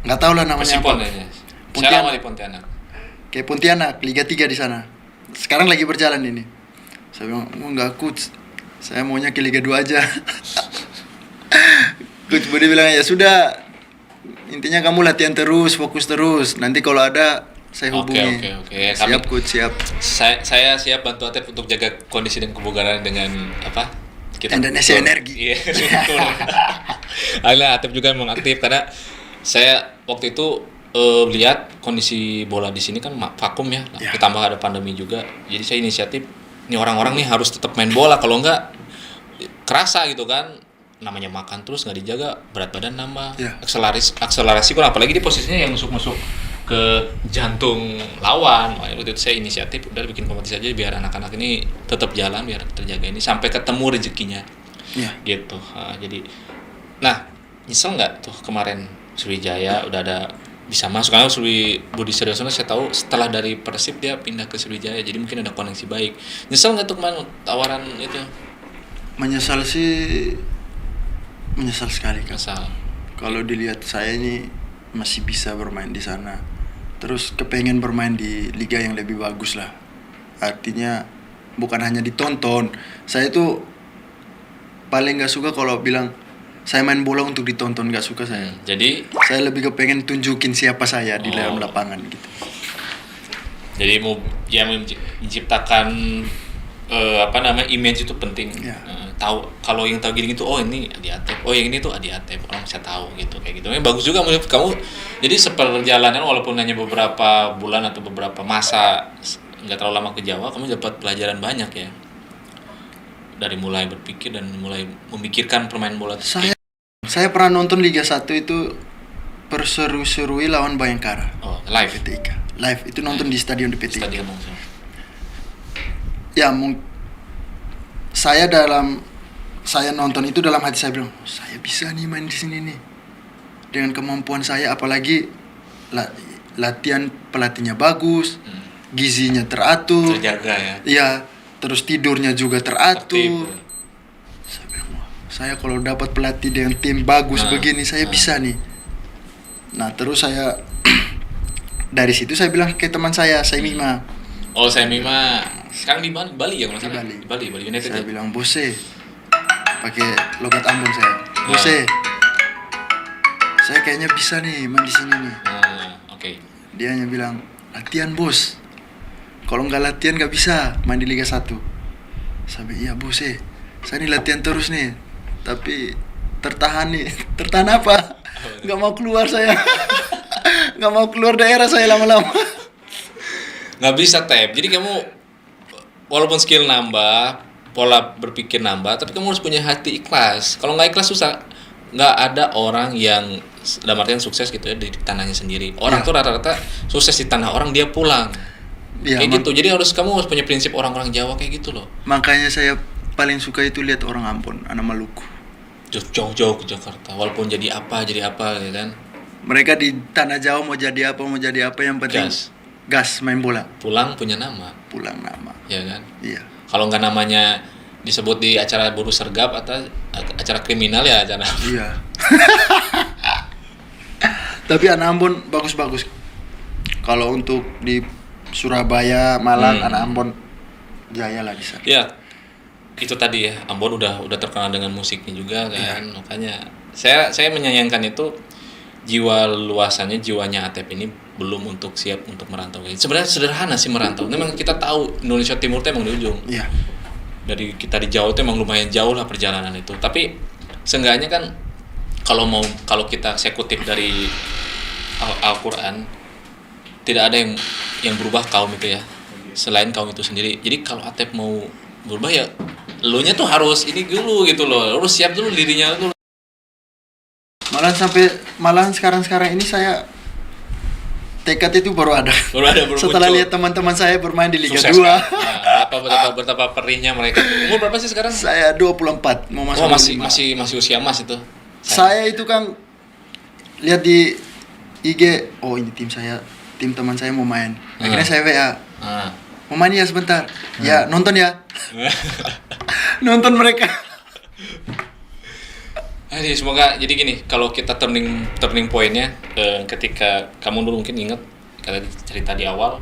B: Nggak tahu lah namanya
A: Persipon
B: apa.
A: ya. Saya lama di Pontianak.
B: Kayak Pontianak, Liga 3 di sana. Sekarang lagi berjalan ini. Saya bilang, enggak Coach, saya maunya ke Liga 2 aja. Coach Budi bilang, ya sudah, intinya kamu latihan terus, fokus terus. Nanti kalau ada, saya hubungi.
A: Oke.
B: Siap Coach, siap.
A: Saya siap bantu Atep untuk jaga kondisi dan kebugaran dengan apa?
B: Indonesia Energi.
A: Iya. Akhirnya Atep juga memang aktif karena saya waktu itu lihat kondisi bola di sini kan vakum ya, ditambah ada pandemi juga. Jadi saya inisiatif, nih orang-orang nih harus tetap main bola, kalau enggak kerasa gitu kan, namanya makan terus nggak dijaga, berat badan nambah, akselerasi kurang, apalagi di posisinya yang masuk ke jantung lawan. Makanya waktu itu saya inisiatif udah bikin kompetisi aja biar anak-anak ini tetap jalan, biar terjaga ini sampai ketemu rezekinya. Gitu. Nah, nyesel nggak tuh kemarin Sriwijaya udah ada bisa masuk, karena Budi Siriosono saya tahu setelah dari Persib dia pindah ke Sriwijaya, jadi mungkin ada koneksi baik. Nyesel nggak tuh kemarin tawaran itu?
B: Menyesal sekali kan. Kalau dilihat saya ini masih bisa bermain di sana, terus kepengen bermain di liga yang lebih bagus lah. Artinya bukan hanya ditonton. Saya tuh paling nggak suka kalau bilang saya main bola untuk ditonton, nggak suka saya.
A: Jadi
B: saya lebih kepengen tunjukin siapa saya di dalam lapangan gitu.
A: Jadi mau menciptakan image itu penting. tahu, kalau yang tahu gini gitu, oh ini Adi Atep, oh yang ini tuh Adi Atep, orang bisa tahu gitu kayak gitu. Ini bagus juga menurut kamu. Jadi seperjalanan walaupun hanya beberapa bulan atau beberapa masa, nggak terlalu lama ke Jawa, kamu dapat pelajaran banyak ya. Dari mulai berpikir dan mulai memikirkan permain bola.
B: Saya pernah nonton Liga 1 itu Perseru-Serui lawan Bayangkara.
A: Oh, live.
B: PT IKA. Live itu nonton di stadion di PT IKA.
A: Stadion langsung.
B: Ya, saya nonton itu dalam hati saya bilang, oh, saya bisa nih main di sini nih. Dengan kemampuan saya, apalagi latihan pelatihnya bagus, gizinya teratur.
A: Terjaga ya.
B: Iya, terus tidurnya juga teratur.
A: Tertib.
B: Saya bilang, wah, saya kalau dapat pelatih dengan tim bagus begini, saya bisa nih. Nah, terus saya dari situ saya bilang ke teman saya Mima.
A: Oh, saya Mima sekarang di Bali ya kalau nggak salah.
B: Di
A: Bali United.
B: Saya
A: ya?
B: bilang, Bose, pakai logat Ambon saya. Bose, saya kayaknya bisa nih main di sini nih.
A: Oke.
B: Dia hanya bilang, latihan bos. Kalau nggak latihan nggak bisa main di Liga 1. Sampai iya Bose, saya nih latihan terus nih. Tapi tertahan nih. Tertahan apa? Nggak mau keluar saya. Nggak mau keluar daerah saya lama-lama.
A: Nggak bisa Tep. Jadi kamu walaupun skill nambah, pola berpikir nambah, tapi kamu harus punya hati ikhlas. Kalau nggak ikhlas susah. Nggak ada orang yang dalam artian sukses gitu ya di tanahnya sendiri. Orang tuh rata-rata sukses di tanah orang, dia pulang. Kayak gitu. Jadi kamu harus punya prinsip orang-orang Jawa kayak gitu loh.
B: Makanya saya paling suka itu lihat orang Ambon, anak Maluku.
A: Jauh-jauh ke Jakarta, walaupun jadi apa gitu kan.
B: Mereka di tanah Jawa mau jadi apa yang penting gas main bola.
A: Pulang punya nama.
B: Pulang nama.
A: Ya kan?
B: Iya.
A: Kalau nggak namanya disebut di acara buruh sergap atau acara kriminal ya acara.
B: Iya. Tapi anak Ambon bagus-bagus. Kalau untuk di Surabaya, Malang, anak Ambon jaya lah di sana.
A: Iya. Itu tadi ya, Ambon udah terkenal dengan musiknya juga kan. Makanya saya menyayangkan itu jiwa luasannya, jiwanya Atep ini belum siap untuk merantau. Sebenarnya sederhana sih merantau. Memang kita tahu Indonesia Timur itu emang di ujung.
B: Iya.
A: Dari kita di Jawa itu emang lumayan jauh lah perjalanan itu. Tapi seenggaknya kan kalau kita kutip dari Al-Quran, tidak ada yang berubah kaum itu ya, selain kaum itu sendiri. Jadi kalau Atep mau berubah ya, elunya tuh harus ini dulu gitu loh, harus siap dulu dirinya dulu.
B: Malahan sekarang ini saya tekad itu baru ada setelah lihat teman-teman saya bermain di Liga 2.
A: Kan? Nah, betapa perihnya mereka. Umur berapa sih sekarang?
B: Saya 24, mau masuk 25.
A: masih usia emas itu.
B: Saya itu kan lihat di IG, oh ini tim teman saya mau main. Akhirnya saya WA. Mau main ya sebentar. Ya, nonton ya. Nonton mereka.
A: Semoga jadi gini, kalau kita turning point-nya ketika kamu dulu mungkin ingat kata cerita di awal,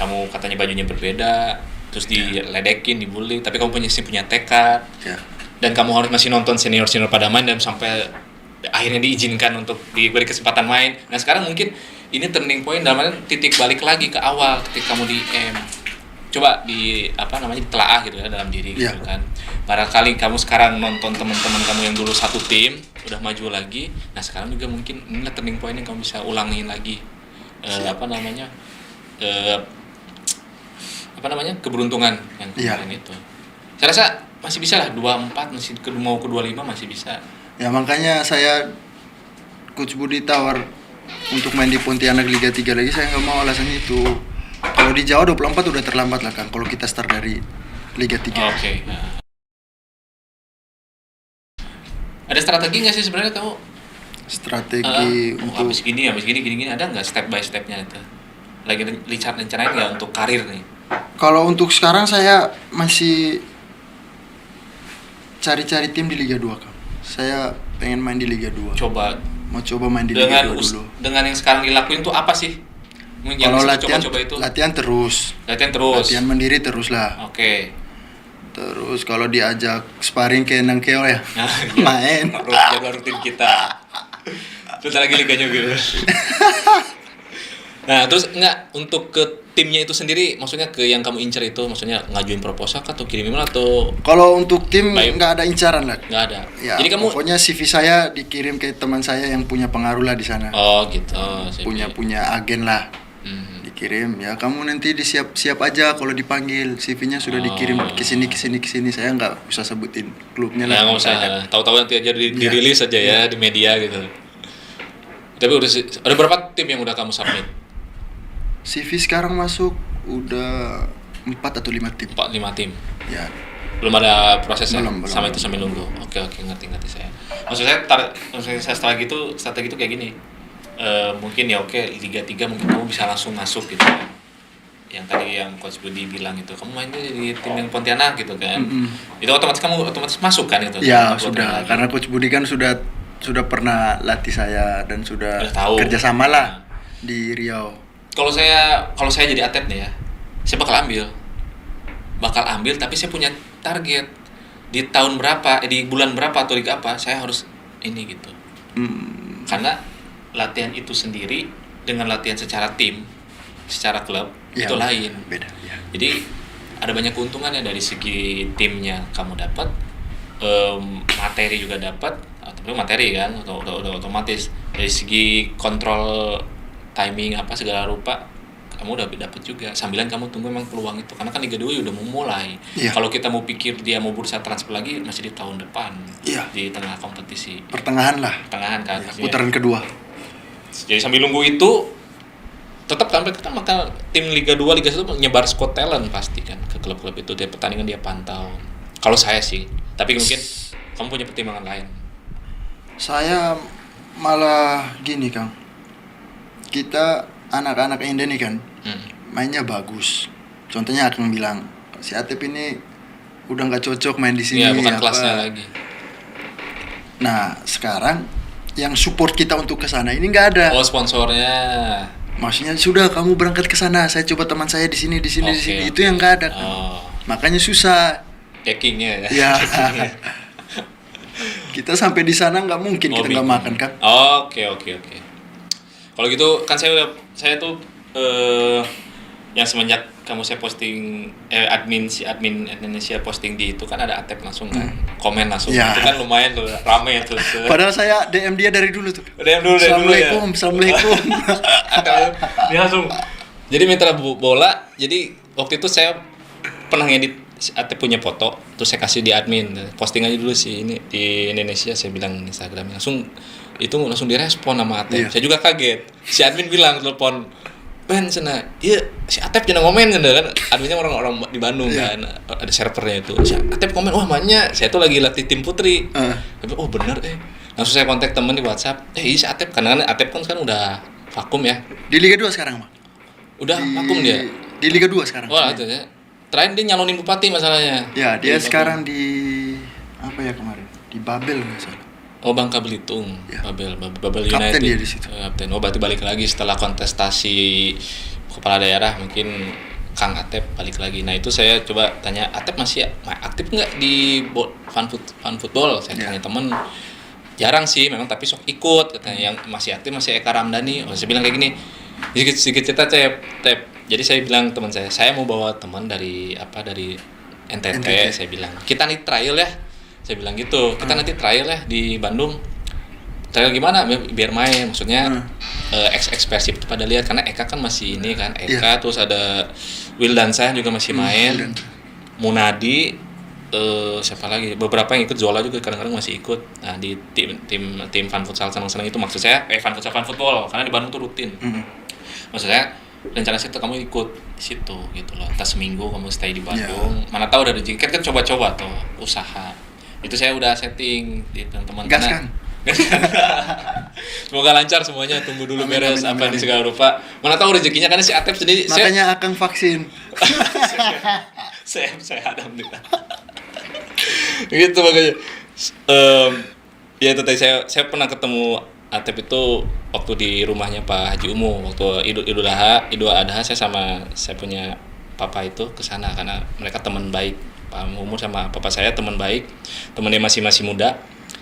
A: kamu katanya bajunya berbeda, terus diledekin, dibully, tapi kamu punya tekad. Dan kamu harus masih nonton senior pada main dan sampai akhirnya diizinkan untuk diberi kesempatan main. Nah, sekarang mungkin ini turning point dalam artian titik balik lagi ke awal ketika kamu di IM. Coba ditelaah gitu ya dalam diri gitu kan. Barangkali kamu sekarang nonton teman-teman kamu yang dulu satu tim udah maju lagi. Nah, sekarang juga mungkin inilah turning point yang kamu bisa ulangin lagi. Keberuntungan yang kemarin itu. Saya rasa masih bisa lah 24, masih mau ke 25 masih bisa.
B: Ya makanya saya Coach Budi tawar untuk main di Pontianak Liga 3 lagi, saya nggak mau, alasannya itu. Kalau di Jawa 24 udah terlambat lah kan, kalau kita start dari Liga 3.
A: Oke. Ada strategi nggak sih sebenarnya kamu?
B: Strategi untuk
A: habis gini ada nggak step by stepnya itu? Lagi rencanain nggak untuk karir nih?
B: Kalau untuk sekarang saya masih cari-cari tim di Liga 2 kan. Saya pengen main di Liga 2. Mau coba main di Liga 2 dulu.
A: Dengan yang sekarang dilakuin tuh apa sih?
B: Kalau latihan terus. Latihan mandiri terus lah.
A: Oke.
B: Terus kalau diajak sparring ke Nangkeo ya, main.
A: Jadwal rutin kita. Bentar lagi liganya gitu. Nah, terus enggak untuk ke timnya itu sendiri, maksudnya ke yang kamu incer itu, maksudnya ngajuin proposal kah, atau kirim email atau
B: Kalau untuk tim
A: Baik.
B: nggak ada incaran lah.
A: nggak ada?
B: Ya,
A: Jadi kamu
B: pokoknya CV saya dikirim ke teman saya yang punya pengaruh lah di sana.
A: oh gitu,
B: Punya agen lah.
A: Hmm.
B: Dikirim ya, kamu nanti siap aja kalau dipanggil, CV-nya sudah dikirim ke sini. Saya nggak usah sebutin klubnya
A: Nah,
B: lah.
A: nggak usah tahu-tahu nanti aja dirilis aja ya di media gitu. Tapi ada berapa tim yang udah kamu submit?
B: CV sekarang masuk udah 4 atau 5 tim.
A: 4-5 tim.
B: Ya.
A: Belum ada prosesnya
B: Belum.
A: sama itu sambil nunggu. Oke, ngerti saya. Maksud saya strategi itu kayak gini. Mungkin ya oke, Liga 3 mungkin kamu bisa langsung masuk gitu ya. Yang tadi yang Coach Budi bilang itu, kamu mainnya di tim yang Pontianak gitu kan. Itu kamu otomatis masuk kan itu.
B: Ya
A: Sama
B: sudah,
A: Pontianak.
B: karena Coach Budi kan sudah pernah latih saya dan sudah
A: Udah tahu.
B: kerjasama lah di Riau.
A: Kalau saya jadi atlet nih ya, saya bakal ambil tapi saya punya target di tahun berapa, di bulan berapa atau liga apa saya harus ini gitu. Karena latihan itu sendiri dengan latihan secara tim, secara klub
B: Ya,
A: itu lain.
B: beda ya.
A: Jadi ada banyak keuntungannya dari segi timnya kamu dapat, materi juga dapat, atau materi kan, udah otomatis dari segi kontrol timing apa segala rupa kamu udah dapat juga. Sambilan kamu tunggu memang peluang itu, karena kan Liga 2 udah mau mulai.
B: Iya.
A: Kalau kita mau pikir dia mau bursa transfer lagi masih di tahun depan.
B: Iya.
A: Di tengah kompetisi
B: Pertengahan lah.
A: pertengahan kan.
B: Ya,
A: maksudnya.
B: putaran kedua.
A: Jadi sambil nunggu itu tetap sampai kita maka tim Liga 2 Liga 1 menyebar squad talent pasti kan ke klub-klub itu, dia pertandingan dia pantau. Kalau saya sih, tapi mungkin kamu punya pertimbangan lain.
B: Saya malah gini, Kang. Kita anak-anak Indo nih kan, mainnya bagus. Contohnya Akang bilang, si Atep ini udah nggak cocok main di sini.
A: Iya, bukan
B: apa.
A: kelasnya lagi.
B: Nah, sekarang yang support kita untuk ke sana ini nggak ada.
A: Oh, sponsornya.
B: Maksudnya sudah kamu berangkat ke sana, saya coba teman saya di sini.
A: Oke.
B: Itu yang nggak ada kan.
A: Oh,
B: Makanya susah.
A: checkingnya ya.
B: Ya. Kita sampai di sana nggak mungkin kita nggak
A: bingung.
B: makan kan.
A: Oke. Kalau gitu kan saya tuh yang semenjak kamu saya posting admin Indonesia posting di itu kan ada Atep langsung kan komen langsung.
B: Ya.
A: Itu kan lumayan tuh rame tuh.
B: Padahal saya DM dia dari dulu tuh.
A: DM dulu ya.
B: Assalamualaikum.
A: Dia langsung jadi mitra bola. Jadi waktu itu saya pernah ngedit si Atep punya foto, terus saya kasih di admin, posting aja dulu sih ini di Indonesia, saya bilang di Instagram, langsung direspon sama Atep.
B: Iya.
A: Saya juga kaget. Si admin bilang telepon, "Ben, sana, iya si Atep jangan ngomen kan, adminnya orang-orang di Bandung kan, ada servernya itu. Si Atep komen, wah mainnya, saya tuh lagi latih tim putri. Tapi oh bener langsung saya kontak temen di WhatsApp, iya si Atep, karena Atep kan sekarang udah vakum ya,
B: Di Liga 2 sekarang, Mak.
A: udah vakum dia.
B: Di Liga 2 sekarang.
A: Wah itu ya. Terakhir dia nyalonin bupati masalahnya.
B: Ya, dia
A: Di
B: sekarang di apa ya kemarin? Di Babel nggak salah.
A: Oh, Bangka Belitung,
B: Ya.
A: Babel
B: Kapten
A: United.
B: dia di situ.
A: Kapten. Oh, berarti balik lagi setelah kontestasi kepala daerah, mungkin Kang Atep balik lagi. Nah, itu saya coba tanya, Atep masih aktif nggak di fan football? Saya
B: Ya.
A: tanya temen, jarang sih memang, tapi sok ikut katanya. Yang masih aktif masih Eka Ramdhani. Oh, saya bilang kayak gini, sedikit cerita Tep. Jadi saya bilang teman saya mau bawa teman dari NTT. Saya bilang, kita nih trial ya. Saya bilang gitu, kita nanti trial ya di Bandung. Trial gimana? Biar main, maksudnya ex Persib itu pada lihat, karena Eka kan masih ini kan, Eka terus ada Wildansyah juga masih main, Munadi, siapa lagi? Beberapa yang ikut, Zola juga kadang-kadang masih ikut. Nah di tim fan futsal senang-senang itu, maksud saya fan football, karena di Bandung tuh rutin. Maksud saya rencana situ kamu ikut di situ gitu loh, entah seminggu kamu stay di Bandung. Mana tahu dari rezeki kan coba-coba tuh usaha. Itu saya udah setting di teman-teman.
B: Gas kan?
A: Semoga lancar semuanya, tunggu dulu beres apa di segala rupa. Mana tahu rezekinya, karena si Atep sendiri
B: Makanya akan vaksin.
A: saya alhamdulillah. Gitu makanya. Ya itu tadi saya pernah ketemu Atep itu waktu di rumahnya Pak Haji Umu, waktu Idul Adha saya punya papa itu ke sana karena mereka teman baik. Pak Umu sama papa saya teman baik, temannya masih muda.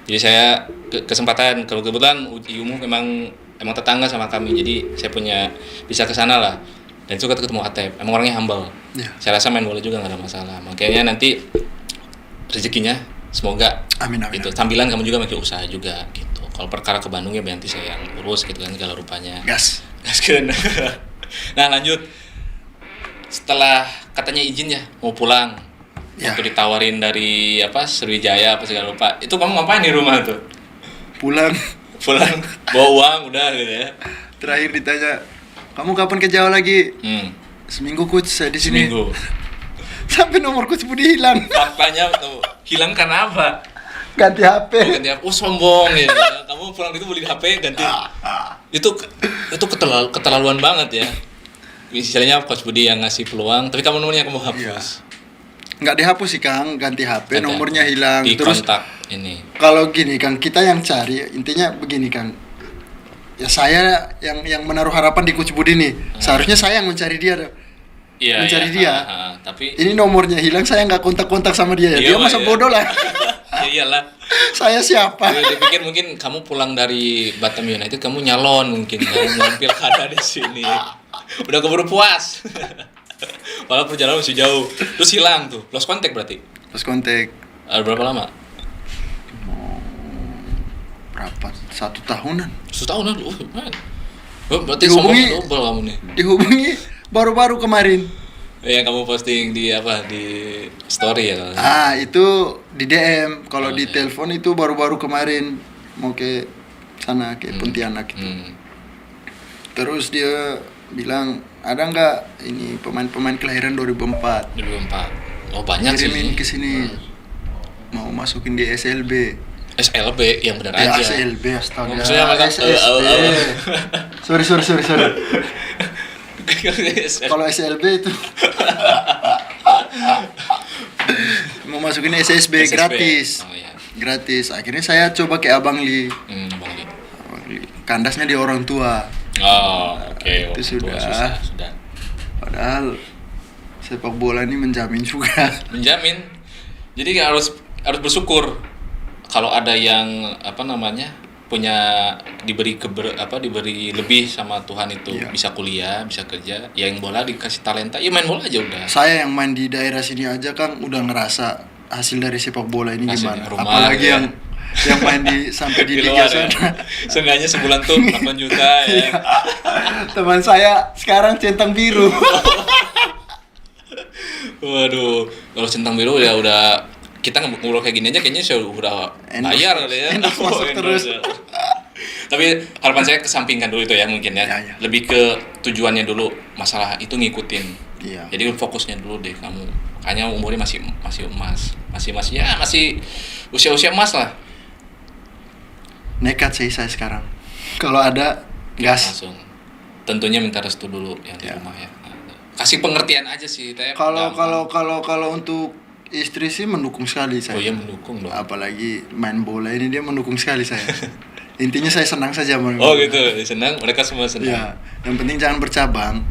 A: Jadi saya kesempatan, kalau kebetulan Umu memang emang tetangga sama kami, jadi saya punya bisa ke sana lah. Dan suka ketemu Atep, emang orangnya humble.
B: Ya.
A: Saya rasa main bola juga nggak ada masalah. Makanya nanti rezekinya semoga
B: Amin, amin,
A: itu
B: amin.
A: sambilan kamu juga makin usaha juga gitu. Kalau perkara ke Bandung ya nanti saya yang urus gitu kan segala rupanya.
B: Gas.
A: Gaskeun. Nah lanjut, setelah katanya izin ya mau pulang,
B: Ya.
A: waktu ditawarin dari apa Sriwijaya apa segala lupa, itu kamu ngapain di rumah tuh?
B: Pulang.
A: Pulang bawa uang udah gitu ya.
B: Terakhir ditanya, kamu kapan ke Jawa lagi? Seminggu coach, saya di sini.
A: Seminggu.
B: Sampai nomor coach Budi hilang.
A: Faktanya tuh hilang karena apa?
B: Ganti HP.
A: Ganti HP. Oh sombong ya. Kamu pulang itu beli HP ganti. Itu keterlaluan banget ya. Misalnya Coach Budi yang ngasih peluang, tapi kamu nomornya kamu hapus.
B: Nggak dihapus sih Kang, ganti HP, nomornya hilang.
A: Di
B: Terus
A: kontak ini.
B: kalau gini Kang, kita yang cari, intinya begini Kang. Ya saya yang menaruh harapan di Coach Budi nih. Seharusnya saya yang mencari dia.
A: Iya,
B: mencari dia.
A: Tapi
B: ini nomornya hilang, saya nggak kontak-kontak sama dia.
A: Iya,
B: Dia masa
A: iya.
B: bodoh lah.
A: Ya iyalah.
B: Saya siapa?
A: Dia pikir mungkin kamu pulang dari Batam United, kamu nyalon mungkin kan, nyalon pilkada di sini. Udah keburu puas. Walau perjalanan masih jauh. Terus hilang tuh. Lost contact berarti.
B: Terus kontak.
A: Berapa lama?
B: Berapa? 1 tahunan.
A: 1 tahun lah. Man. Berarti
B: Dihubungi-
A: sombong double kamu nih.
B: Dihubungi baru-baru kemarin.
A: Yang kamu posting di apa di story ya?
B: Itu di DM. Kalau di
A: iya.
B: telepon itu baru-baru kemarin mau ke sana ke Pontianak gitu. Terus dia bilang, ada nggak ini pemain-pemain kelahiran 2004?
A: 2004. Oh banyak
B: Kirimin
A: sih.
B: ke sini. Mau masukin di SLB.
A: SLB yang benar
B: Ya
A: aja.
B: SLB astaga.
A: Maksudnya apa?
B: SSB. Sorry. Kalau SLB itu mau masukin SSB gratis.
A: Oh iya.
B: Gratis. Akhirnya saya coba ke Abang Li.
A: Abang Li.
B: Abang Li. Kandasnya di orang tua.
A: Oh, oke.
B: Itu sudah.
A: Sudah.
B: Padahal sepak bola ini menjamin juga.
A: Menjamin. Jadi harus bersyukur kalau ada yang punya diberi diberi lebih sama Tuhan itu,
B: Iya.
A: bisa kuliah, bisa kerja, ya yang bola dikasih talenta, ya main bola aja udah.
B: Saya yang main di daerah sini aja Kang udah ngerasa hasil dari sepak bola ini
A: Hasilnya
B: gimana.
A: rumah,
B: Apalagi
A: ya.
B: yang main sampai di Liga
A: luar ya.
B: sana.
A: Seenggaknya sebulan tuh 8 juta ya.
B: Teman saya sekarang centang biru.
A: Waduh, kalau centang biru ya udah, kita ngobrol kayak gini aja kayaknya saya udah bayar kali ya.
B: Endorse masuk terus.
A: Ya. Tapi harapan saya kesampingkan dulu itu ya mungkin ya.
B: Ya.
A: Lebih ke tujuannya dulu, masalah itu ngikutin.
B: Iya.
A: Jadi fokusnya dulu deh kamu. Kayaknya umurnya masih emas. Masih usia emas lah.
B: Nekat sih saya sekarang. Kalau ada gas.
A: Langsung. Tentunya minta restu dulu yang di
B: Ya.
A: rumah ya. Kasih pengertian aja sih, Teh.
B: Kalau untuk istri sih mendukung sekali saya.
A: Oh iya mendukung dong.
B: Apalagi main bola ini dia mendukung sekali saya. Intinya saya senang saja main
A: Oh
B: bola.
A: gitu, senang, mereka semua senang.
B: Ya, yang penting jangan bercabang.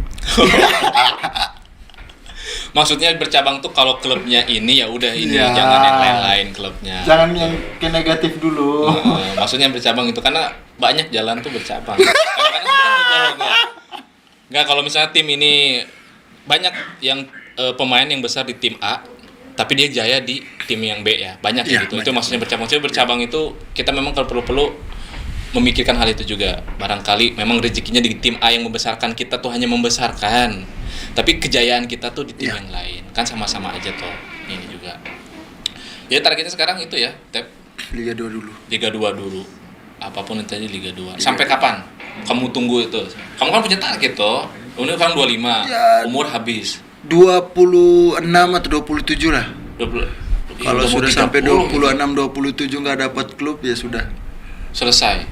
A: Maksudnya bercabang tuh kalau klubnya ini ya udah ini,
B: Iya.
A: jangan yang lain-lain klubnya.
B: Jangan yang ke negatif dulu.
A: Maksudnya bercabang itu karena banyak jalan tuh bercabang. Kadang-kadang kan bercabang ya. Enggak, kalau misalnya tim ini banyak yang pemain yang besar di tim A, tapi dia jaya di tim yang B ya. Banyak
B: Iya,
A: gitu.
B: banyak.
A: Itu maksudnya bercabang. Jadi bercabang itu kita memang kalau perlu memikirkan hal itu juga. Barangkali memang rezekinya di tim A yang membesarkan kita tuh hanya membesarkan. Tapi kejayaan kita tuh di tim
B: Iya.
A: yang lain. Kan sama-sama aja toh. Ini juga. Ya targetnya sekarang itu ya, Tep.
B: Liga 2 dulu.
A: Liga 2 dulu. Apapun itu aja Liga 2. Sampai kapan? Kamu tunggu itu. Kamu kan punya target toh. Ini kan 25.
B: Ya.
A: Umur habis.
B: 26 atau 27 lah.
A: 20.
B: Kalau
A: Udah mau
B: sudah
A: 30
B: sampai
A: gitu.
B: 26 27 nggak dapat klub ya sudah.
A: Selesai.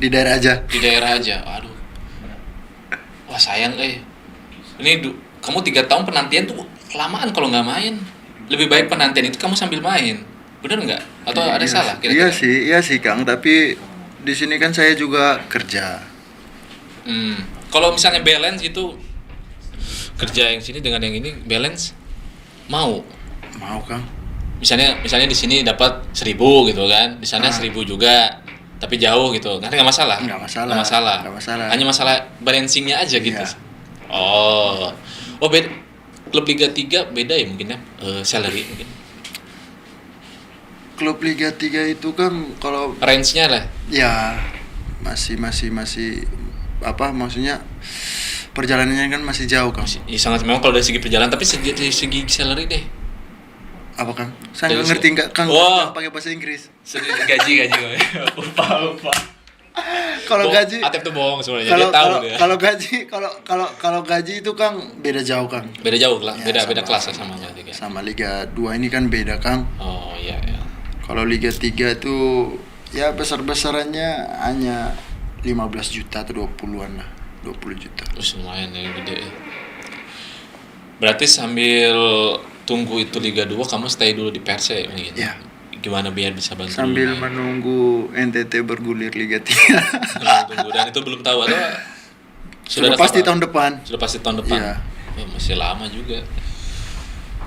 B: Di daerah aja.
A: Di daerah aja. Aduh. Wah, sayang Ini kamu 3 tahun penantian tuh kelamaan kalau nggak main. Lebih baik penantian itu kamu sambil main. Bener nggak? Atau ada salah kira-kira?
B: Iya sih Kang, tapi di sini kan saya juga kerja.
A: Kalau misalnya balance itu kerja yang sini dengan yang ini balance mau
B: Mau Kang?
A: misalnya di sini dapat 1.000 gitu kan, di sana 1.000 juga, Tapi jauh gitu. Nanti nggak masalah.
B: Nggak masalah. Nggak masalah.
A: Hanya masalah balancingnya aja gitu.
B: Iya.
A: Oh. Oh, beda. Klub Liga 3 beda ya mungkin ya. Salary mungkin.
B: Klub Liga 3 itu kan kalau
A: Range-nya lah.
B: ya masih apa maksudnya perjalanannya kan masih jauh kan.
A: Ya, sangat memang kalau dari segi perjalanan, tapi dari segi salary deh.
B: Apa Kang? Saya nggak
A: Dari
B: ngerti nggak Kang
A: Wah.
B: pakai bahasa Inggris.
A: Gaji. Upah.
B: Kalau gaji
A: Atep tuh bohong sebenarnya.
B: kalau
A: Dia tahu
B: kalau
A: dia.
B: kalau gaji kalau gaji itu Kang beda jauh Kang.
A: Beda jauh lah.
B: Ya,
A: Beda
B: sama-
A: kelas ya sama Liga 3.
B: Sama Liga 2 ini kan beda Kang.
A: Oh iya.
B: Kalau Liga 3 itu ya besar-besarannya hanya 15 juta atau 20-an lah. 20 juta.
A: Terus lumayan ya gede ya. Berarti sambil tunggu itu Liga 2 kamu stay dulu di Perse gitu.
B: Ya.
A: Gimana biar bisa bantu
B: Sambil
A: lumayan.
B: menunggu NTT bergulir Liga 3.
A: Tunggu. Dan itu belum tahu atau
B: Sudah
A: ada
B: pasti
A: kabar?
B: tahun depan.
A: Sudah pasti tahun depan.
B: Iya.
A: Oh, masih lama juga.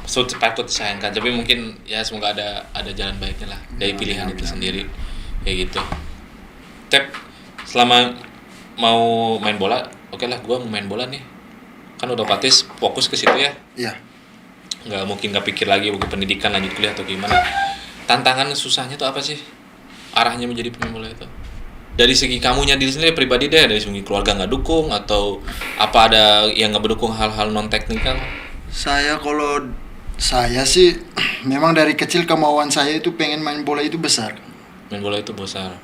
A: So patut disayangkan, tapi mungkin ya semoga ada jalan baiknya lah dari pilihan itu sendiri kayak gitu. Tep, selama mau main bola, oke lah, gua mau main bola nih. Kan udah patis fokus ke situ ya.
B: Iya.
A: Nggak pikir lagi buku pendidikan lanjut kuliah atau gimana. Tantangan susahnya tuh apa sih? Arahnya menjadi pemain bola itu. Dari segi kamunya diri sendiri pribadi deh, dari segi keluarga nggak dukung atau apa ada yang nggak mendukung hal-hal non teknikal?
B: Saya sih memang dari kecil kemauan saya itu pengen main bola itu besar.
A: Main bola itu besar.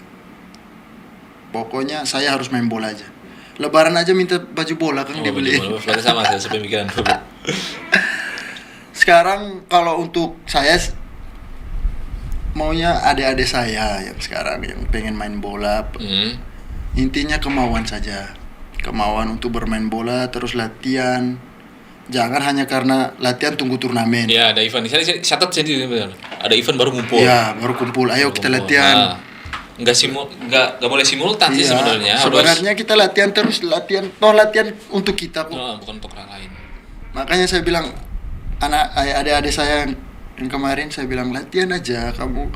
B: Pokoknya saya harus main bola aja. Lebaran aja minta baju bola kan dibeliin.
A: Berarti sama saya sepemikiran dulu.
B: Sekarang kalau untuk saya maunya adik-adik saya yang sekarang yang pengen main bola. Intinya kemauan saja. Kemauan untuk bermain bola terus latihan. Jangan hanya karena latihan tunggu turnamen.
A: Ya ada event. Saya catat sendiri benar. Ada event baru ngumpul.
B: Ya, baru kumpul. Ayo kita latihan.
A: Nggak boleh simultan sih
B: Iya,
A: sebenarnya.
B: sebenarnya kita latihan terus latihan untuk kita kok.
A: Bukan untuk orang lain.
B: Makanya saya bilang adik-adik saya yang kemarin saya bilang latihan aja, kamu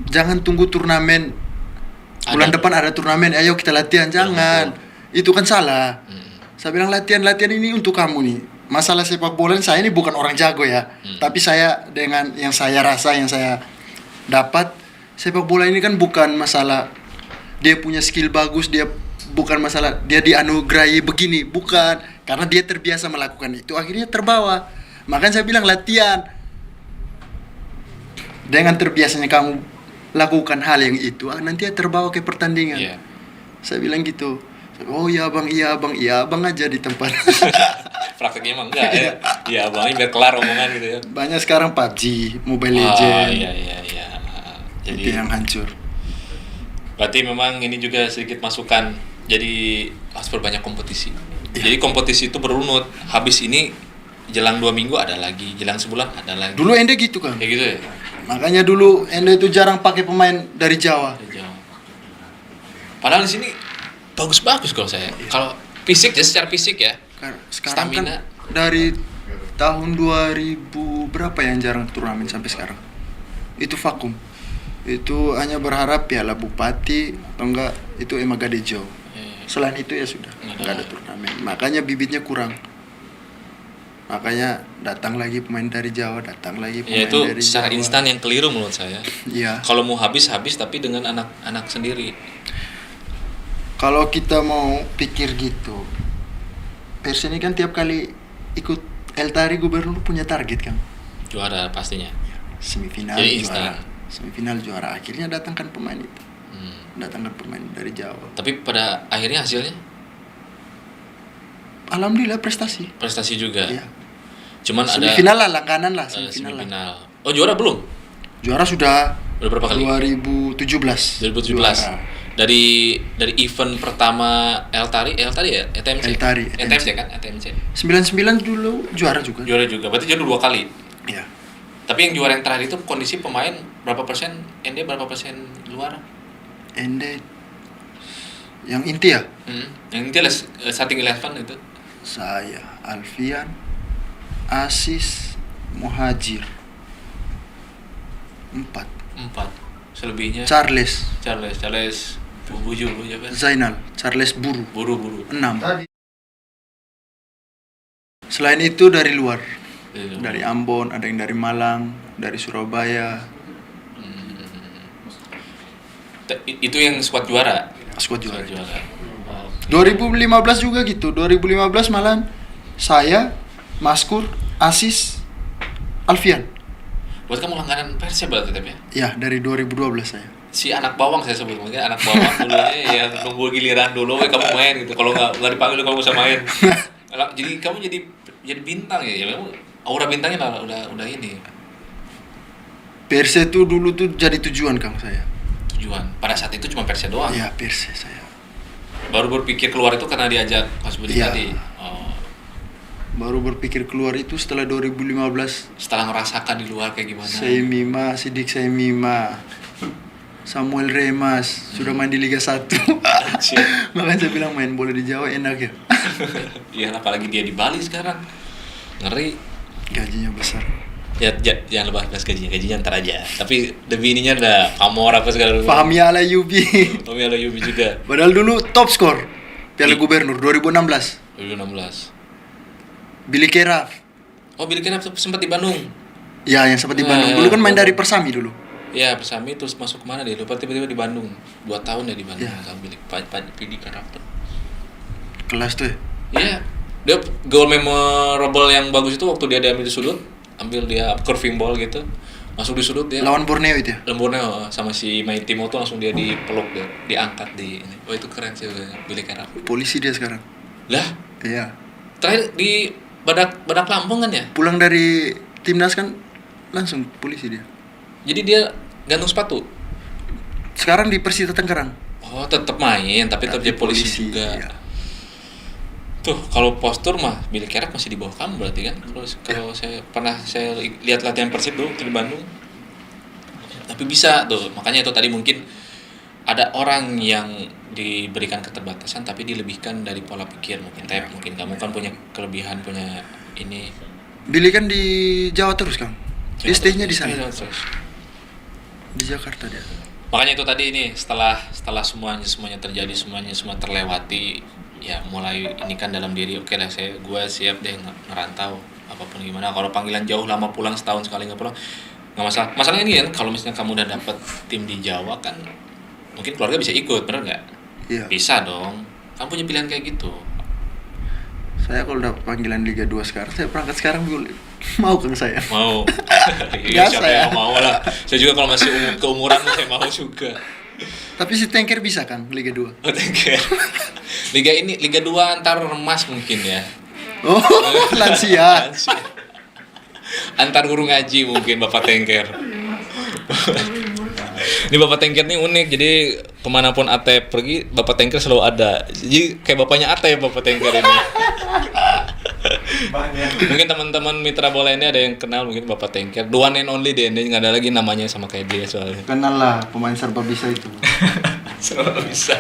B: jangan tunggu turnamen. Bulan depan ada turnamen, ayo kita latihan, jangan. Itu kan salah. Saya bilang latihan ini untuk kamu nih. Masalah sepak bola saya ini bukan orang jago ya. Tapi saya dengan yang saya rasa, yang saya dapat, sepak bola ini kan bukan masalah dia punya skill bagus, dia bukan masalah dia dianugerahi begini, bukan. Karena dia terbiasa melakukan itu, akhirnya terbawa. Makanya saya bilang latihan. Dengan terbiasanya kamu lakukan hal yang itu, nanti terbawa ke pertandingan.
A: Iya.
B: Saya bilang gitu. Oh iya abang aja di tempat.
A: Prakteknya emang enggak ya. Iya bang, biar kelar omongan gitu ya.
B: Banyak sekarang PUBG, Mobile Legends.
A: Iya. Jadi
B: Itu yang hancur.
A: berarti memang ini juga sedikit masukan. Jadi harus perbanyak kompetisi. Jadi kompetisi itu berunut. Habis ini jelang 2 minggu ada lagi, jelang sebulan ada lagi.
B: Dulu Ende gitu kan.
A: Kayak gitu ya.
B: Makanya dulu Ende itu jarang pakai pemain dari Jawa.
A: Jauh. Padahal di sini bagus-bagus kalau saya. Kalau fisik ya, secara fisik ya.
B: Sekarang
A: Stamina.
B: kan dari tahun 2000 berapa yang jarang turnamen sampai sekarang. Itu vakum. Itu hanya berharap Piala Bupati atau enggak itu Emagadejo. Selain itu ya sudah enggak ada turnamen. Makanya bibitnya kurang. Makanya datang lagi pemain dari Jawa, datang lagi pemain
A: Ya itu
B: dari
A: secara
B: Jawa.
A: instan yang keliru menurut saya.
B: Iya.
A: Kalau mau habis tapi dengan anak-anak sendiri.
B: Kalau kita mau pikir gitu, Persi ini kan tiap kali ikut Eltari Gubernur punya target kan.
A: Juara pastinya.
B: Semifinal
A: Jadi
B: juara.
A: instan.
B: Semifinal juara. Akhirnya datangkan pemain itu. Datangkan pemain dari Jawa.
A: Tapi pada akhirnya hasilnya
B: Alhamdulillah prestasi.
A: prestasi juga.
B: Iya.
A: Cuman
B: Semifinal lah, langganan lah
A: ada
B: semifinal lah.
A: semifinal. Oh juara belum?
B: Juara sudah
A: Udah berapa kali?
B: 2017.
A: 2017.
B: Juara.
A: Dari event pertama Eltari ya? ETMC.
B: Eltari,
A: ETMC kan? ETMC.
B: 99 dulu juara juga.
A: Juara juga. Berarti juara 2 kali.
B: Iya.
A: Tapi yang juara yang terakhir itu kondisi pemain berapa persen? ND berapa persen luar?
B: Ende yang inti ya?
A: Yang inti lah starting 11 itu.
B: Saya, Alfian, Asis, Muhajir. 4.
A: Selebihnya
B: Charles
A: Buju ya kan.
B: Zainal, Charles Buru
A: Buru.
B: 6. Selain itu dari luar,
A: Iya.
B: dari Ambon, ada yang dari Malang, dari Surabaya,
A: Itu yang squad juara.
B: squad juara.
A: Squad juara. Oh.
B: 2015 juga gitu. 2015 malahan saya, Maskur, Asis, Alfian.
A: Buat kamu langganan Persib berarti tapi ya?
B: Ya, dari 2012 saya.
A: Si anak bawang saya sebut mungkin anak bawang dulunya yang nunggu giliran dulu, kamu main gitu. Kalau nggak dipanggil kamu bisa main. Jadi kamu jadi bintang ya. Kamu aura bintangnya udah ini.
B: Perse itu dulu tuh jadi tujuan Kang saya.
A: Tujuan. Pada saat itu cuma Persib doang.
B: Ya, Perse saya.
A: Baru berpikir keluar itu karena diajak Mas Budi
B: Iya.
A: tadi. Oh.
B: Baru berpikir keluar itu setelah 2015.
A: Setelah ngerasakan di luar kayak gimana.
B: Mima, Sidik Mima, Samuel Remas sudah main di Liga 1.
A: Anjir.
B: Makanya saya bilang main bola di Jawa enak ya.
A: Iya, apalagi dia di Bali sekarang. Ngeri.
B: Gajinya besar.
A: Ya, jangan bahas gajinya ntar aja. Tapi demi ininya ada pamor apa segala.
B: Fahmi Alayubi.
A: Tommy Alayubi juga.
B: Padahal dulu top skor Piala Gubernur 2016.
A: 2016.
B: Billy Keraf.
A: Oh, Billy Kena sempat di Bandung.
B: Ya, yang sempat di Bandung. Dulu kan main dari Persami dulu.
A: Ya, Persami terus masuk kemana dia? Lupa tiba-tiba di Bandung. 2 tahun ya di Bandung.
B: Ya.
A: Billy Kena tuh.
B: Kelas tuh ya.
A: Iya. Dia gol memorable yang bagus itu waktu dia diambil di sudut, ambil dia curving ball gitu. Masuk di sudut dia.
B: Lawan Borneo itu ya.
A: Borneo sama si Maitimo tuh langsung dia dipeluk dia, diangkat di ini. Oh, itu keren sih Billy Kena.
B: Polisi dia sekarang.
A: Lah,
B: Iya.
A: terakhir di Badak Lampung kan ya?
B: Pulang dari timnas kan langsung polisi dia.
A: Jadi dia gantung sepatu.
B: Sekarang di Persita Tangerang.
A: Oh, tetap main tapi tetap jadi polisi juga.
B: Iya.
A: Tuh, kalau postur mah Billy Kerap masih di bawah kamu berarti kan? Kalau saya lihat latihan Persib dulu di Bandung. Tapi bisa tuh. Makanya itu tadi mungkin ada orang yang diberikan keterbatasan tapi dilebihkan dari pola pikir mungkin. Tapi mungkin kamu kan punya kelebihan, punya ini.
B: Billy kan di Jawa terus Kang. Dia stay-nya di sana.
A: Terus.
B: Di Jakarta dia.
A: Makanya itu tadi ini setelah semuanya terjadi, semua terlewati, ya mulai ini kan dalam diri, oke lah gue siap deh ngerantau apapun gimana. Kalau panggilan jauh lama pulang setahun sekali nggak pulang nggak masalah. Masalahnya ini kan kalau misalnya kamu udah dapet tim di Jawa kan mungkin keluarga bisa ikut, bener nggak?
B: Iya.
A: Bisa dong. Kamu punya pilihan kayak gitu.
B: Saya kalau dapat panggilan Liga 2 sekarang, saya berangkat sekarang boleh. Mau Kang saya.
A: Mau. Iya,
B: Biasa
A: siapa
B: ya.
A: yang mau lah. Saya juga kalau masih keumuran saya mau juga.
B: Tapi si Tanker bisa Kang Liga 2.
A: Oh, Tanker. Liga 2 antar remas mungkin ya.
B: Oh, lansia.
A: Antar guru ngaji mungkin Bapak Tanker. Ini Bapak Tanker nih unik, jadi kemanapun Atep pergi, Bapak Tanker selalu ada. Jadi kayak bapaknya Atep Bapak Tanker ini. Mungkin teman-teman mitra bola ini ada yang kenal mungkin Bapak Tanker. The one and only deh, ini nggak ada lagi namanya sama kayak dia soalnya.
B: Kenal lah pemain serba bisa itu.
A: Selalu bisa.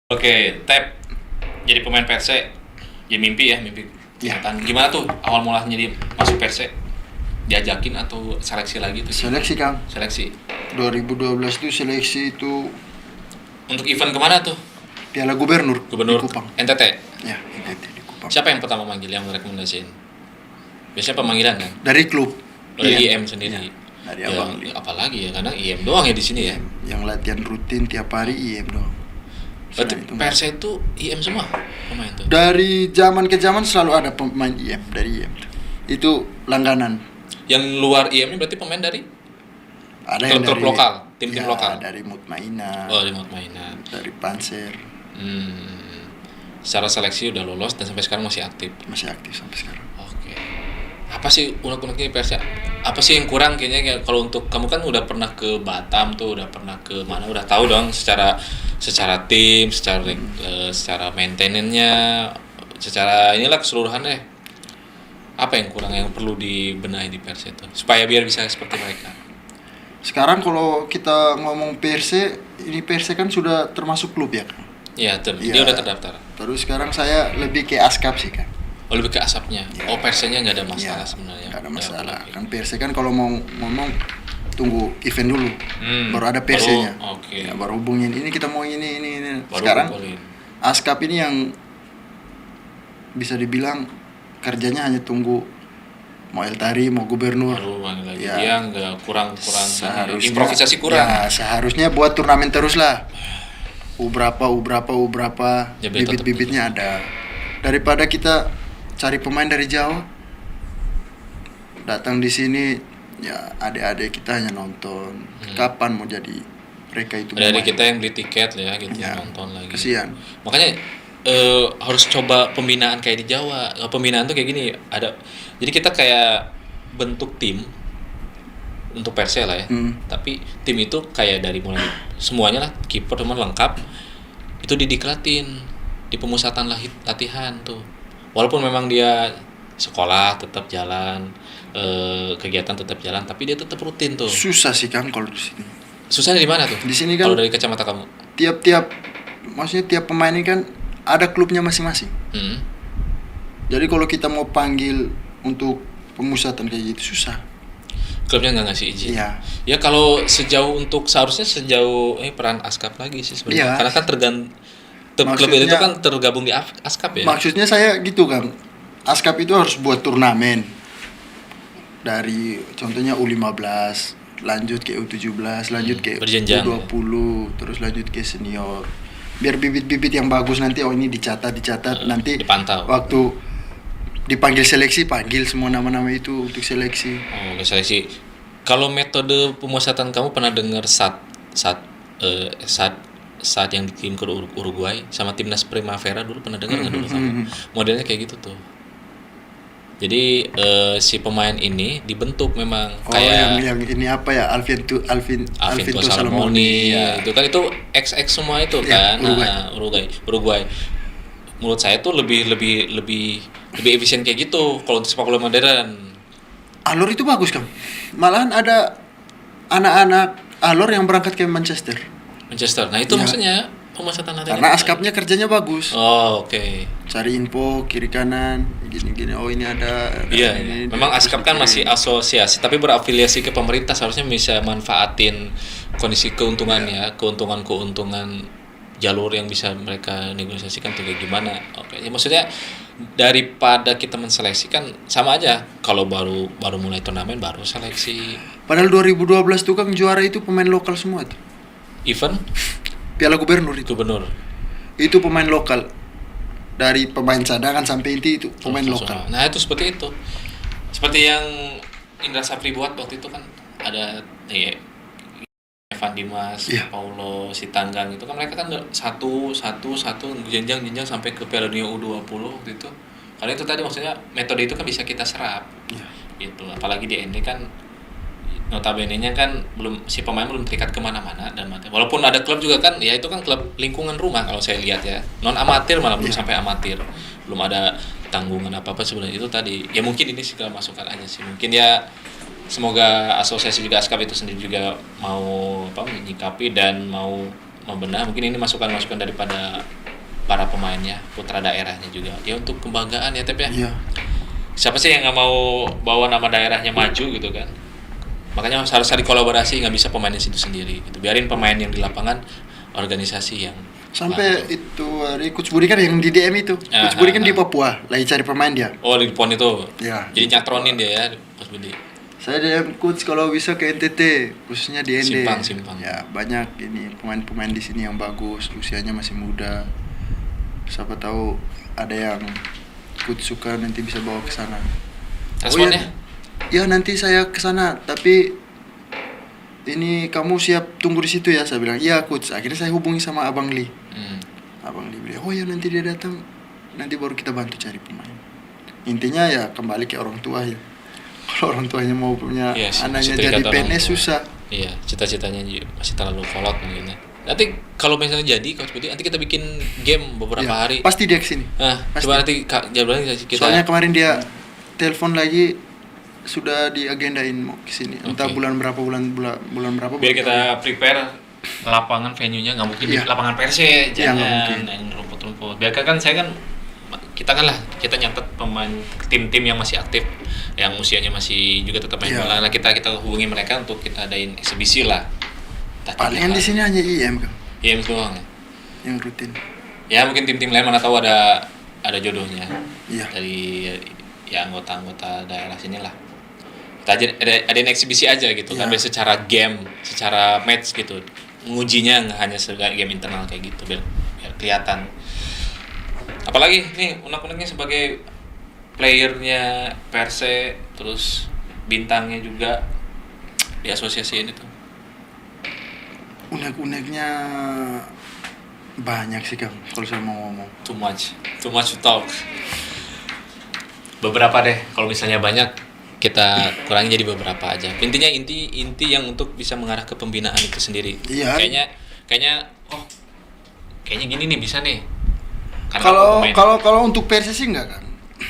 A: Oke, Tep. Jadi pemain Perse, ya mimpi.
B: Ya.
A: Gimana tuh awal mulanya jadi masuk Perse? Diajakin atau seleksi lagi tuh?
B: Seleksi Kang.
A: Seleksi.
B: 2012 itu seleksi itu
A: Untuk event kemana tuh?
B: Piala Gubernur di Kupang.
A: NTT.
B: Ya, NTT di Kupang.
A: Siapa yang pertama manggil yang merekomendasiin? Biasanya pemanggilan kan?
B: Dari klub.
A: Dari IM sendiri.
B: Ya, dari
A: Ya,
B: Abang.
A: apalagi ya karena IM doang ya di sini ya.
B: Yang latihan rutin tiap hari IM doang.
A: Berarti
B: Selain itu,
A: Perse itu IM semua pemain tuh.
B: dari zaman ke zaman selalu ada pemain IM dari IM. Itu langganan.
A: Yang luar IM ini berarti pemain dari
B: Ada yang
A: klub
B: dari
A: lokal, tim-tim
B: ya,
A: lokal.
B: Dari Mutmainah,
A: Oh, di mainan.
B: dari Panser,
A: Secara seleksi udah lolos dan sampai sekarang masih aktif.
B: masih aktif sampai sekarang.
A: Oke. Apa sih unek-uneknya Perse? Apa sih yang kurang kayaknya kalau untuk kamu kan udah pernah ke Batam tuh, udah pernah ke mana, udah tahu dong secara tim, secara maintenance-nya, secara inilah keseluruhannya. Apa yang kurang yang perlu dibenahi di Perse itu supaya biar bisa seperti mereka?
B: Sekarang kalau kita ngomong Perse, ini Perse kan sudah termasuk klub ya kan?
A: Iya, dia
B: Iya.
A: udah terdaftar.
B: Terus sekarang saya lebih ke ASKAP sih kan.
A: Oh, lebih ke asapnya.
B: Ya.
A: Oh, Persenya nggak ada masalah
B: Ya,
A: sebenarnya.
B: nggak ada
A: Udah,
B: masalah.
A: oke.
B: Kan PRC kan kalau mau ngomong tunggu event dulu, baru ada
A: Baru,
B: PRC-nya.
A: oke.
B: Ya, baru hubungin ini kita mau ini.
A: Baru
B: Sekarang
A: kumpulin.
B: ASKAP ini yang bisa dibilang kerjanya hanya tunggu mau Eltari, mau gubernur.
A: Baru manggil lagi.
B: Ya.
A: Dia nggak kurang
B: Seharusnya-
A: improvisasi kurang.
B: Ya, seharusnya buat turnamen terus lah. Berapa
A: Ya, biar tetap
B: bibit-bibitnya ada. Daripada kita cari pemain dari Jawa, datang di sini ya adik-adik kita hanya nonton. Kapan mau jadi mereka itu
A: Dari
B: pemain?
A: kita yang beli tiket ya gitu,
B: Ya,
A: nonton lagi.
B: kesian.
A: Makanya harus coba pembinaan kayak di Jawa. Pembinaan tuh kayak gini, ada. Jadi kita kayak bentuk tim untuk Persela ya. Tapi tim itu kayak dari mulai semuanya lah, kiper teman lengkap. Itu didiklatin di pemusatan latihan tuh. Walaupun memang dia sekolah tetap jalan, kegiatan tetap jalan, tapi dia tetap rutin tuh.
B: Susah sih Kang kalau di sini.
A: Susahnya di mana tuh?
B: Di sini kan
A: kalau dari kacamata kamu.
B: Maksudnya tiap pemain ini kan ada klubnya masing-masing. Jadi kalau kita mau panggil untuk pemusatan kayak gitu susah.
A: Klubnya nggak ngasih izin.
B: Iya.
A: Ya kalau seharusnya sejauh peran ASKAP lagi sih sebenarnya.
B: Iya.
A: Karena kan klub
B: Maksudnya-
A: itu kan tergabung di ASKAP ya.
B: Maksudnya saya gitu Kang. ASKAP itu harus buat turnamen. Dari contohnya U15, lanjut ke U17, lanjut ke
A: berjenjang,
B: U20, terus lanjut ke senior. Biar bibit-bibit yang bagus nanti ini dicatat nanti
A: dipantau.
B: waktu dipanggil seleksi, panggil semua nama-nama itu untuk seleksi.
A: Oh, nggak seleksi. Kalau metode pemusatan kamu pernah dengar saat yang dikirim ke Uruguay sama timnas Primavera dulu, pernah dengar nggak dulu kamu? Modelnya kayak gitu tuh. Jadi si pemain ini dibentuk memang kayak
B: yang ini apa ya, Alvin
A: Alvinto
B: Salomoni
A: ya. Itu kan itu XX semua itu
B: Ya,
A: kan. Uruguay. Menurut saya tuh lebih efisien kayak gitu kalau untuk sepak bola modern.
B: Alor itu bagus Kang. Malahan ada anak-anak Alor yang berangkat ke Manchester.
A: Nah itu
B: Ya.
A: maksudnya pemusatan latihan.
B: Karena ASKAP-nya kerjanya bagus.
A: Oh, oke.
B: Cari info kiri kanan, gini-gini. Oh ini ada.
A: Iya,
B: ini,
A: memang
B: terus
A: ASKAP kan
B: dikirim.
A: masih asosiasi, tapi berafiliasi ke pemerintah, seharusnya bisa manfaatin kondisi keuntungannya, keuntungan jalur yang bisa mereka negosiasikan tuh kayak gimana. Oke, ya maksudnya daripada kita menseleksikan sama aja. Kalau baru mulai turnamen baru seleksi
B: Padahal 2012 tuh Kang juara itu pemain lokal semua tuh.
A: event
B: Piala Gubernur itu.
A: gubernur.
B: Itu pemain lokal. Dari pemain cadangan sampai inti itu pemain lokal.
A: Nah itu seperti itu. Seperti yang Indra Sapri buat waktu itu kan ada Evan Dimas,
B: Iya.
A: Paulo Sitanggang itu kan mereka kan satu jenjang sampai ke Piala Dunia U20 waktu itu. Karena itu tadi maksudnya metode itu kan bisa kita serap.
B: Iya.
A: Gitu. Apalagi di ND kan notabene-nya kan si pemain belum terikat kemana-mana dan walaupun ada klub juga kan ya itu kan klub lingkungan rumah kalau saya lihat ya, non amatir malah belum sampai amatir, belum ada tanggungan apa sebenarnya. Itu tadi ya mungkin ini segala masukan aja sih, mungkin ya semoga asosiasi juga ASKAP itu sendiri juga mau menyikapi dan mau membenah. Mungkin ini masukan-masukan daripada para pemainnya, putra daerahnya juga ya, untuk kebanggaan ya Tep ya.
B: Iya.
A: Siapa sih yang nggak mau bawa nama daerahnya maju gitu kan. Makanya harus ada kolaborasi, nggak bisa pemainnya itu sendiri gitu. Biarin pemain yang di lapangan, organisasi yang
B: Sampai itu hari Coach Budi kan yang di DM itu. Coach Budi kan di Papua, lagi cari pemain dia.
A: Oh di PON itu.
B: Ya.
A: Jadi nyatronin dia ya, Mas Budi.
B: Saya DM Coach kalau bisa ke NTT, khususnya di ND.
A: Simpang.
B: Ya, banyak ini pemain-pemain di sini yang bagus, usianya masih muda. Siapa tahu ada yang Coach suka nanti bisa bawa ke sana.
A: Responnya?
B: Ya nanti saya ke sana, tapi ini kamu siap tunggu di situ ya, saya bilang. Iya Coach. Akhirnya saya hubungi sama Abang Lee. Abang Lee bilang, "Oh ya nanti dia datang. Nanti baru kita bantu cari pemain." Intinya ya kembali ke orang tua ya. Kalau orang tuanya mau punya anaknya jadi PNS susah.
A: Iya, cita-citanya masih terlalu kolot mungkin ya. Nanti kalau misalnya jadi Coach Budi, nanti kita bikin game beberapa
B: Ya,
A: hari.
B: pasti dia kesini.
A: Nah,
B: pasti.
A: coba nanti jawabannya kita.
B: Soalnya kemarin dia telepon lagi, sudah diagendain mau kesini. Entah bulan berapa bulan berapa.
A: Biar kita prepare lapangan venue-nya, nggak mungkin di
B: Iya.
A: lapangan Perse,
B: Iya, nggak
A: jangan
B: mungkin.
A: yang rumput-rumput. Biarkan kan saya kan kita nyatet pemain tim-tim yang masih aktif, yang usianya masih juga tetap main
B: Iya.
A: bola. Nah, kita hubungi mereka untuk kita adain eksibisi lah. Entah
B: Palingan di sini hanya IM kan
A: Iya doang ya.
B: yang rutin.
A: Ya mungkin tim-tim lain mana tahu ada jodohnya
B: Iya.
A: dari ya anggota-anggota daerah sini lah. Kita aja adain eksibisi aja gitu kan,
B: Iya.
A: biar secara game, secara match gitu. Mengujinya nggak hanya sebagai game internal kayak gitu, biar kelihatan. Apalagi nih unek-uneknya sebagai playernya Perse, terus bintangnya juga di asosiasi ini tuh.
B: Unek-uneknya banyak sih Kang kalau saya mau ngomong.
A: Too much to talk. Beberapa deh, kalau misalnya banyak kita kurangi jadi beberapa aja. Intinya inti yang untuk bisa mengarah ke pembinaan itu sendiri.
B: Iya.
A: Kayaknya gini nih bisa nih. Karena
B: Kalau untuk Persis sih enggak kan?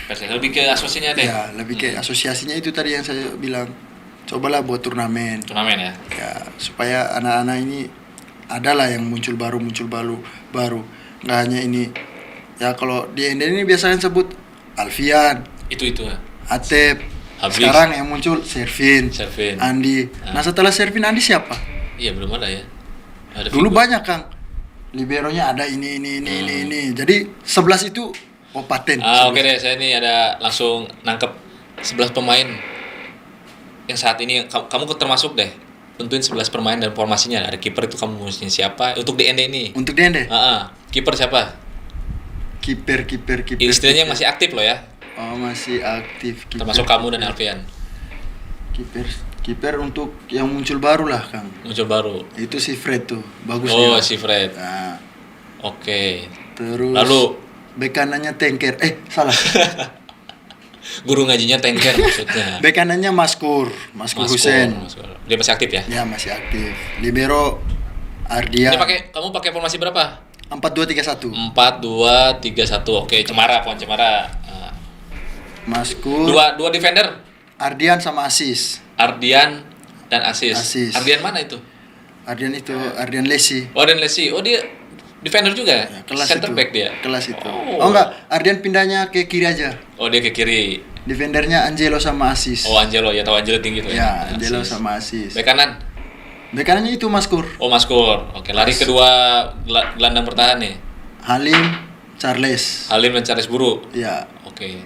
A: Perse lebih ke asosiasinya deh.
B: Ya, lebih ke asosiasinya itu tadi yang saya bilang. Cobalah buat turnamen.
A: Turnamen ya.
B: Ya, supaya anak-anak ini adalah yang muncul baru. Nggak hanya ini. Ya kalau di ND ini biasanya sebut Alfian,
A: Itu ya.
B: Atep.
A: Habis.
B: Sekarang yang muncul Servin, Andi. Nah, setelah Servin Andi siapa?
A: Iya belum ada ya. Ada
B: Dulu
A: figur.
B: banyak Kang. Liberonya ada ini. Jadi 11 itu paten.
A: Oke deh, saya nih ada langsung nangkep 11 pemain yang saat ini kamu termasuk deh. Tentuin 11 pemain dan formasinya. Ada kiper itu kamu mestinya siapa? Untuk di ND ini.
B: Untuk DND.
A: Kiper siapa?
B: Kiper.
A: Istilahnya masih aktif loh ya.
B: Oh, masih aktif. Kiper,
A: Termasuk kamu dan Alfian.
B: Kiper untuk yang muncul baru lah Kang.
A: Muncul baru.
B: Itu si Fred tuh, bagus
A: Oh,
B: dia.
A: si Fred.
B: Nah,
A: Oke.
B: terus
A: Lalu
B: bek kanannya Tengker. Salah.
A: guru ngajinya Tengker maksudnya.
B: Bek kanannya Maskur Hussein.
A: Maskur. Dia masih aktif ya?
B: Ya, masih aktif. Libero Ardia.
A: Kamu pakai formasi berapa?
B: 4-2-3-1.
A: 4-2-3-1. Oke, pohon cemara.
B: Maskur.
A: Dua defender.
B: Ardian sama Asis.
A: Ardian dan Asis. Ardian mana itu?
B: Ardian Lesi.
A: Oh, dan Lesi. Oh, dia defender juga.
B: Ya, kelas
A: Center
B: itu.
A: back dia.
B: Kelas itu.
A: Oh.
B: Enggak, Ardian pindahnya ke kiri aja.
A: Oh, dia ke kiri.
B: Defendernya Angelo sama Asis.
A: Oh, Angelo. Ya tahu Angelo tinggi tuh
B: Ya, Angelo
A: Asis.
B: sama Asis.
A: Bek kanan.
B: Bek kanannya itu Maskur.
A: Oh, Maskur. Oke, lari kedua gelandang bertahan nih.
B: Halim, Charles.
A: Halim dan Charles Buru.
B: Ya,
A: Oke.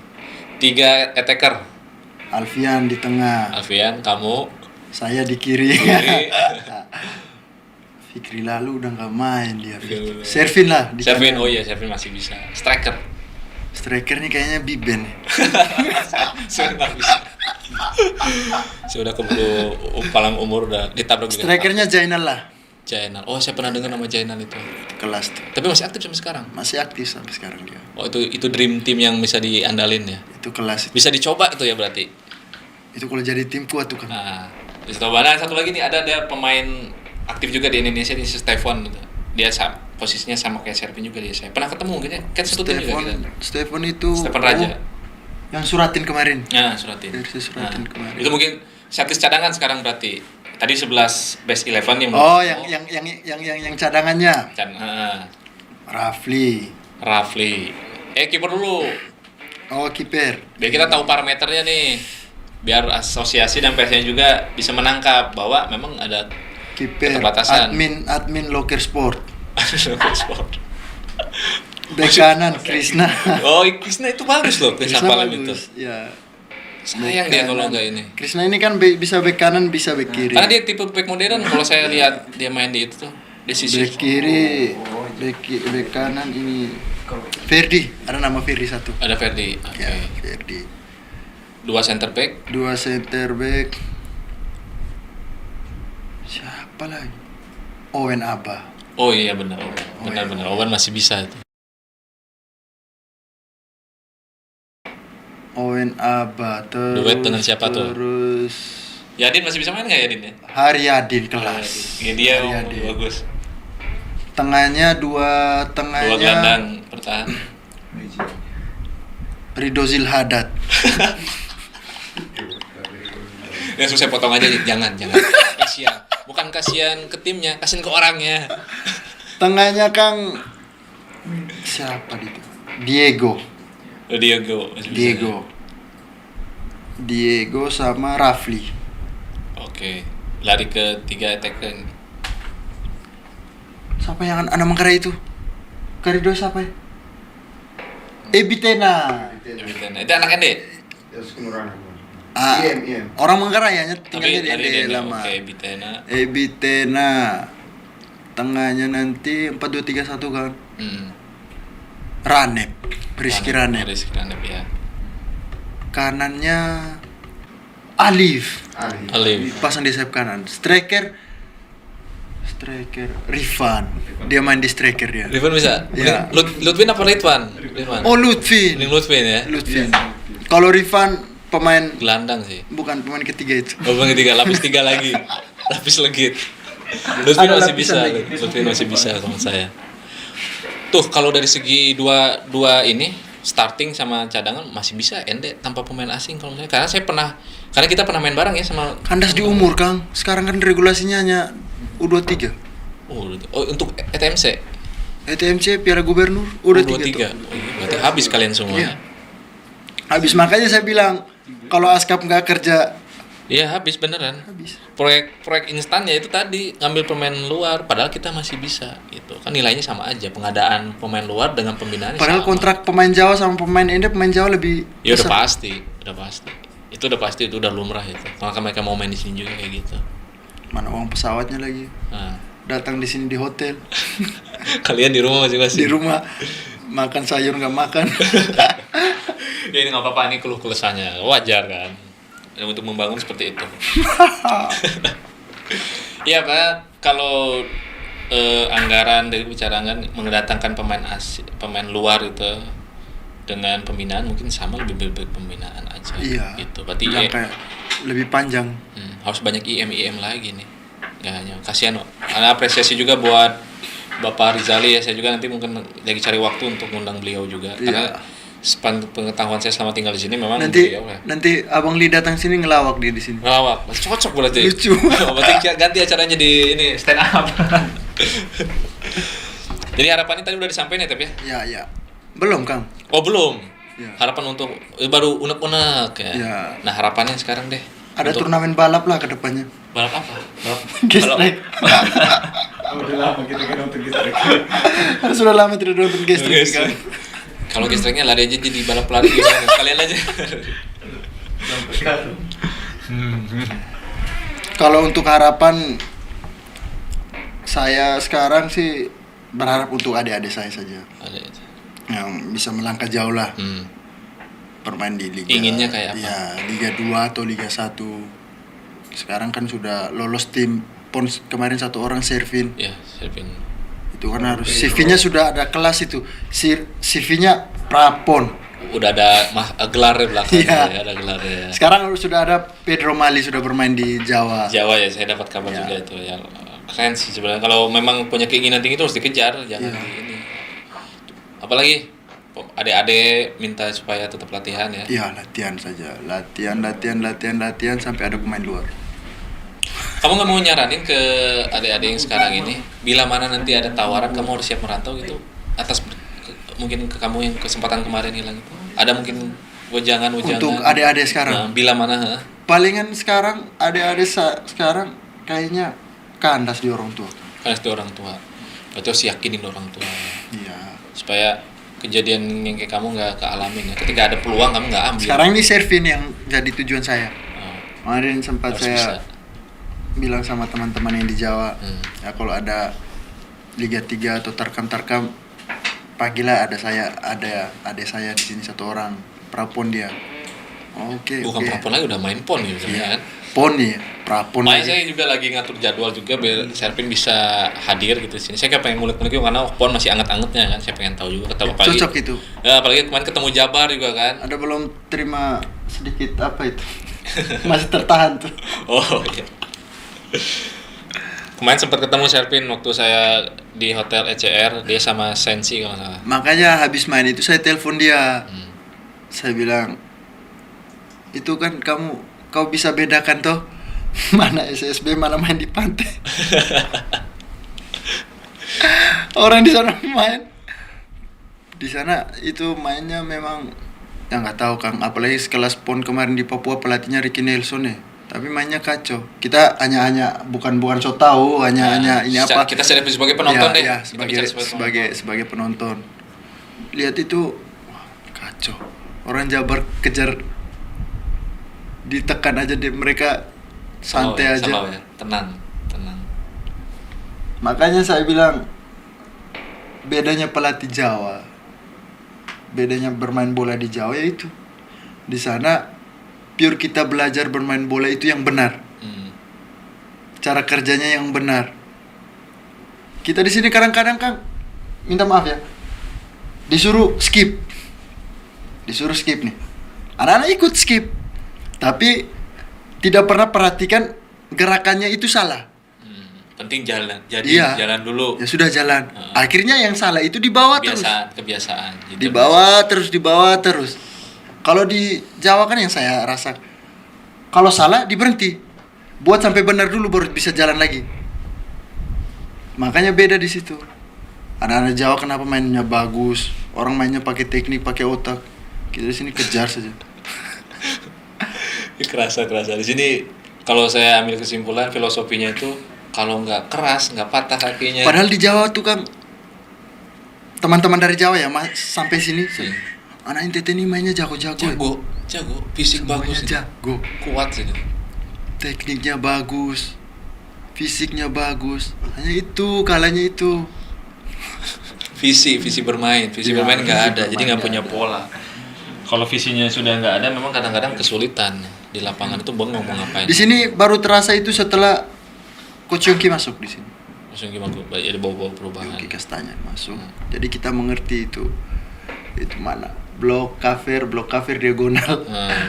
A: 3 attacker.
B: Alfian di tengah.
A: Alfian, kamu
B: Saya di kiri.
A: kiri.
B: Fikri lalu udah nggak main dia.
A: Udah.
B: Servin lah di
A: Servin,
B: kanan.
A: oh iya, Servin masih bisa. Striker.
B: Striker nih kayaknya Biben.
A: Saya nggak bisa. Saya udah keburu palang umur udah ditabrak juga.
B: Strikernya Jainal lah.
A: Jainal. Oh, saya pernah dengar nama Jainal itu.
B: Kelas tuh.
A: Tapi masih aktif sampai sekarang.
B: Masih aktif sampai sekarang dia.
A: Oh, itu dream team yang bisa diandalin ya.
B: Itu kelas itu.
A: Bisa dicoba itu ya berarti.
B: Itu kalau jadi tim kuat tuh kan.
A: Nah, di situ mana satu lagi nih ada pemain aktif juga di Indonesia nih, si Stefan gitu. Dia posisinya sama kayak Servin juga dia. Saya pernah ketemu mungkin ya. Kan satu tim juga kita.
B: Stefan itu.
A: Stefan Raja.
B: Yang suratin kemarin.
A: Nah, Suratin.
B: Versi Suratin kemarin.
A: Itu mungkin setlist cadangan sekarang berarti. Tadi 11 best 11 yang
B: Oh, yang cadangannya. Rafli.
A: Kiper dulu.
B: Oh, kiper.
A: Biar kita tahu parameternya nih. Biar asosiasi dan PSN juga bisa menangkap bahwa memang ada
B: Kiper.
A: keterbatasan.
B: Admin Locker Sport.
A: Sport.
B: Bek kanan Krisna.
A: Oh, Krisna itu bagus loh, Krisna Palem itu.
B: bagus. Ya.
A: Sayang
B: Bek
A: dia kalau
B: kanan.
A: enggak ini.
B: Krisna ini kan bisa bek kanan, bisa bek kiri.
A: Karena dia tipe back modern kalau saya lihat dia main di itu tuh. Di sisi
B: Bek kiri, bek kanan ini Ferdi, ada nama Ferdi satu.
A: ada Ferdi. Oke.
B: Ya, Ferdi.
A: 2 center back.
B: 2 center back. Siapa lagi? Owen Abba.
A: Oh iya benar. Benar. Owen masih bisa itu.
B: Owen Abba terus.
A: Duet dengan siapa tuh?
B: Terus
A: Yadin masih bisa main nggak Yadin ya?
B: Haryadin kelas.
A: Ya, dia
B: Haryadin.
A: bagus.
B: Tengahnya
A: Dua gelandang bertahan.
B: Ridho Zilhadat.
A: Ya susah potong aja, jangan. Kasihan. Bukan kasihan ke timnya, kasihan ke orangnya.
B: Tengahnya Kang siapa itu? Diego.
A: Diego. Masih bisa.
B: Diego sama Rafli.
A: Oke. Lari ke 3 attacker.
B: Siapa yang anak Manggarai itu? Karido siapa ya? Ebitena.
A: Itu anak Ende.
B: Orang Manggarai ya, tinggalnya di
A: Tapi
B: Ende lama.
A: Oke, Bitena.
B: Ebitena. Tengahnya nanti 4-2-3-1 kan. Ranep. Rizky Ranep.
A: Ya.
B: Kanannya Alif. Pasang di sayap kanan. Striker Rifan. Dia main di striker dia.
A: Rifan bisa?
B: Ya.
A: Lutvin apa Ritwan?
B: Oh, Lutfi.
A: Lutvin ya?
B: Lutfi. Kalau Rifan pemain
A: Gelandang sih.
B: bukan pemain ketiga itu.
A: Pemain ketiga, lapis 3 lagi. Lapis legit. Lutvin
B: Ada
A: masih
B: lapisan
A: bisa.
B: lagi.
A: Lutvin masih bisa kalau saya. Tuh, kalau dari segi dua ini starting sama cadangan masih bisa Ende tanpa pemain asing kalau saya. Karena kita pernah main bareng ya sama
B: Kandas di umur, Kang. Sekarang kan regulasinya hanya U23.
A: Oh, untuk ETMC.
B: ETMC Piala Gubernur U23
A: U23.
B: tuh.
A: Oh, iya, berarti habis kalian semua.
B: Iya. Habis, makanya saya bilang kalau Askap nggak kerja
A: Iya, habis beneran.
B: habis.
A: Proyek instannya itu tadi ngambil pemain luar padahal kita masih bisa gitu. Kan nilainya sama aja pengadaan pemain luar dengan pembinaan.
B: Padahal
A: sama.
B: kontrak pemain Jawa sama pemain Ende, pemain Jawa lebih
A: Ya udah
B: besar.
A: pasti. Itu udah pasti, itu udah lumrah itu. Kalau mereka mau main di sini juga kayak gitu.
B: Mana uang pesawatnya lagi.
A: Nah,
B: Datang di sini di hotel,
A: kalian di rumah masing-masing.
B: di rumah makan sayur nggak makan.
A: Ya ini nggak apa-apa, ini keluh kesahnya wajar kan. Dan untuk membangun seperti itu. Iya Pak, kalau anggaran dari bicara anggaran mendatangkan pemain luar itu dengan pembinaan mungkin sama, lebih baik pembinaan aja.
B: Iya.
A: Gitu. Berarti
B: Yang kayak lebih panjang.
A: harus banyak IM lagi nih. Gak hanya kasihan kok. Karena apresiasi juga buat Bapak Rizali ya, saya juga nanti mungkin lagi cari waktu untuk ngundang beliau juga.
B: Iya.
A: Karena pengetahuan saya selama tinggal di sini memang
B: Nanti
A: beliau ya.
B: nanti Abang Li datang sini ngelawak dia di sini.
A: Ngelawak, cocok berarti.
B: Lucu.
A: Berarti ganti acaranya di ini stand up. Jadi harapannya tadi udah disampaikan ya, Tep ya?
B: Ya. Belum, Kang.
A: Oh belum.
B: Ya.
A: Harapan untuk baru unek-unek ya.
B: Ya.
A: Nah harapannya sekarang deh.
B: Ada
A: untuk
B: turnamen balap lah ke depannya.
A: balap apa?
B: Gestrek.
C: Udah lama kita nonton gestrek.
B: Sudah lama tidak nonton gestrek, Kang.
A: Kalau gestreknya lari aja jadi balap lari gimana? Kalian aja.
C: Sampai sekarang.
B: Kalau untuk harapan saya sekarang sih berharap untuk adik-adik saya saja
A: Ada itu.
B: yang bisa melangkah jauh lah, bermain di liga.
A: Inginnya kayak apa?
B: Ya, Liga 2 atau Liga 1. Sekarang kan sudah lolos tim PON kemarin satu orang, Servin.
A: Ya, Servin.
B: Itu kan harus CV-nya sudah ada kelas itu. CV-nya prapon.
A: Udah ada gelar di belakang
B: Iya.
A: ya, ada gelar ya.
B: Sekarang sudah ada Pedro Mali sudah bermain di Jawa.
A: Jawa ya, saya dapat kabar
B: Ya.
A: juga itu ya. Keren sih sebenarnya. Kalau memang punya keinginan tinggi itu harus dikejar, jangan
B: Iya.
A: di ini. Apalagi adik-adik minta supaya tetap latihan ya.
B: Ya, latihan saja. Latihan sampai ada pemain luar.
A: Kamu nggak mau nyaranin ke adik-adik yang sekarang ini, bila mana nanti ada tawaran kamu harus siap merantau gitu, mungkin ke kamu yang kesempatan kemarin hilang itu, ada mungkin wejangan.
B: Untuk adik-adik sekarang.
A: Nah, bila mana?
B: Palingan sekarang adik-adik sekarang kayaknya kandas di orang tua.
A: Harus itu orang tua. Berarti harus yakinin orang tua
B: Iya.
A: supaya kejadian yang kayak kamu nggak kealamin ya. Ketika ada peluang kamu nggak ambil.
B: Sekarang ini Servin yang jadi tujuan saya.
A: Oh,
B: Kemarin sempat
A: harus
B: saya
A: bisa.
B: bilang sama teman-teman yang di Jawa,
A: Hmm.
B: ya kalau ada Liga 3 atau Tarkam, pagilah ada adik saya di sini satu orang, prapon dia. Oke.
A: Bukan prapon lagi, udah main pon gitu
B: Iya.
A: kan.
B: Pon ya, prapon.
A: Makanya
B: lagi.
A: saya juga lagi ngatur jadwal juga biar Servin bisa hadir gitu di sini. Saya kayak pengen ngulik-ngulik juga karena pon masih anget-angetnya kan. Saya pengen tahu juga ketemu apalagi.
B: Cocok itu.
A: Ya, apalagi kemarin ketemu Jabar juga kan.
B: Ada belum terima sedikit apa itu? Masih tertahan tuh.
A: Oh iya. Kemarin sempat ketemu Servin waktu saya di hotel ECR, dia sama Sensi kalau nggak salah.
B: Makanya habis main itu saya telepon dia.
A: Hmm.
B: Saya bilang, itu kan kau bisa bedakan toh mana SSB mana main di pantai. Orang di sana main. Di sana itu mainnya memang Ya nggak tahu Kang, apalagi sekelas PON kemarin di Papua pelatihnya Ricky Nelson ya. Tapi mainnya kacau. Kita hanya bukan so tahu, hanya ini apa?
A: Kita sebagai penonton
B: ya,
A: deh.
B: Ya,
A: Kita bicara
B: sebagai penonton. Lihat itu, wah, kacau. Orang Jabar kejar, ditekan aja deh, mereka santai aja.
A: Slow ya. Tenang.
B: Makanya saya bilang bedanya pelatih Jawa, bedanya bermain bola di Jawa ya itu. Di sana pure kita belajar bermain bola itu yang benar. Cara kerjanya yang benar. Kita di sini kadang-kadang Kang, minta maaf ya, disuruh skip nih. Anak-anak ikut skip, tapi tidak pernah perhatikan gerakannya itu salah.
A: Penting jalan. Jadi
B: Iya.
A: jalan dulu.
B: Ya sudah jalan. Akhirnya yang salah itu dibawa terus.
A: Kebiasaan. Gitu.
B: Dibawa terus. Kalau di Jawa kan yang saya rasa, kalau salah diberhenti, buat sampai benar dulu baru bisa jalan lagi. Makanya beda di situ. Anak-anak Jawa kenapa mainnya bagus? Orang mainnya pakai teknik, pakai otak. Kita di sini kejar saja.
A: Kerasa. Di sini kalau saya ambil kesimpulan filosofinya itu kalau nggak keras, nggak patah kakinya.
B: Padahal di Jawa tuh Kang, teman-teman dari Jawa ya sampai sini. Anak NTT ini mainnya jago.
A: Fisik
B: Semuanya
A: bagus.
B: jago.
A: Kuat sih.
B: Tekniknya bagus, fisiknya bagus. Hanya itu kalanya itu.
A: Visi bermain
B: Ya,
A: bermain nggak
B: visi
A: ada, jadi
B: bermain
A: nggak
B: nggak
A: punya
B: ada.
A: pola. Kalau visinya sudah nggak ada, memang kadang-kadang kesulitan di lapangan itu ngomong ngapain.
B: Di sini baru terasa itu setelah Coach Yongki masuk di sini.
A: Langsung gimana? Ada bau-bau perubahan.
B: Yongki Kastanya masuk. Jadi kita mengerti itu mana blok kafir diagonal.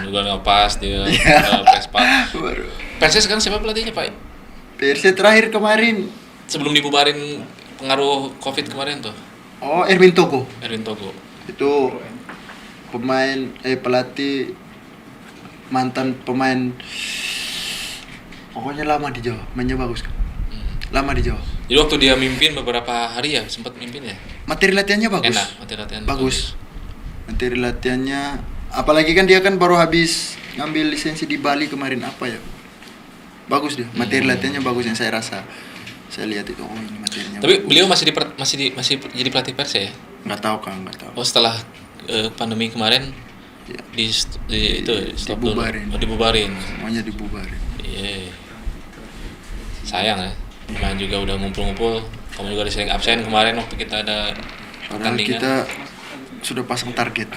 A: Juga nggak pas dia
B: Iya.
A: press pass.
B: Baru.
A: Persnya sekarang siapa pelatihnya Pak?
B: PRC terakhir kemarin.
A: Sebelum dibubarin pengaruh COVID kemarin tuh,
B: Oh, Erwin Togo.
A: Erwin Togo.
B: Itu pelatih mantan pemain, pokoknya lama di Jawa, mainnya bagus kan. Lama di Jawa.
A: Jadi waktu dia mimpin beberapa hari ya, sempat mimpin ya.
B: Materi latihannya bagus.
A: Enak, materi latihan
B: Bagus. Materi latihannya, apalagi kan dia kan baru habis ngambil lisensi di Bali kemarin apa ya. Bagus dia. Materi latihannya bagus yang saya rasa. Saya lihat itu, oh ini materinya.
A: Tapi
B: bagus.
A: beliau masih jadi pelatih Persnya ya?
B: Nggak tahu Kang, nggak tahu.
A: Oh setelah pandemi kemarin
B: Ya.
A: stop dulu.
B: Dibubarin.
A: Dibubarin.
B: Semuanya dibubarin.
A: Iya. Sayang ya. Kemarin juga udah ngumpul-ngumpul. Kamu juga sering absen kemarin waktu kita ada
B: Padahal
A: pertandingan.
B: kita sudah pasang target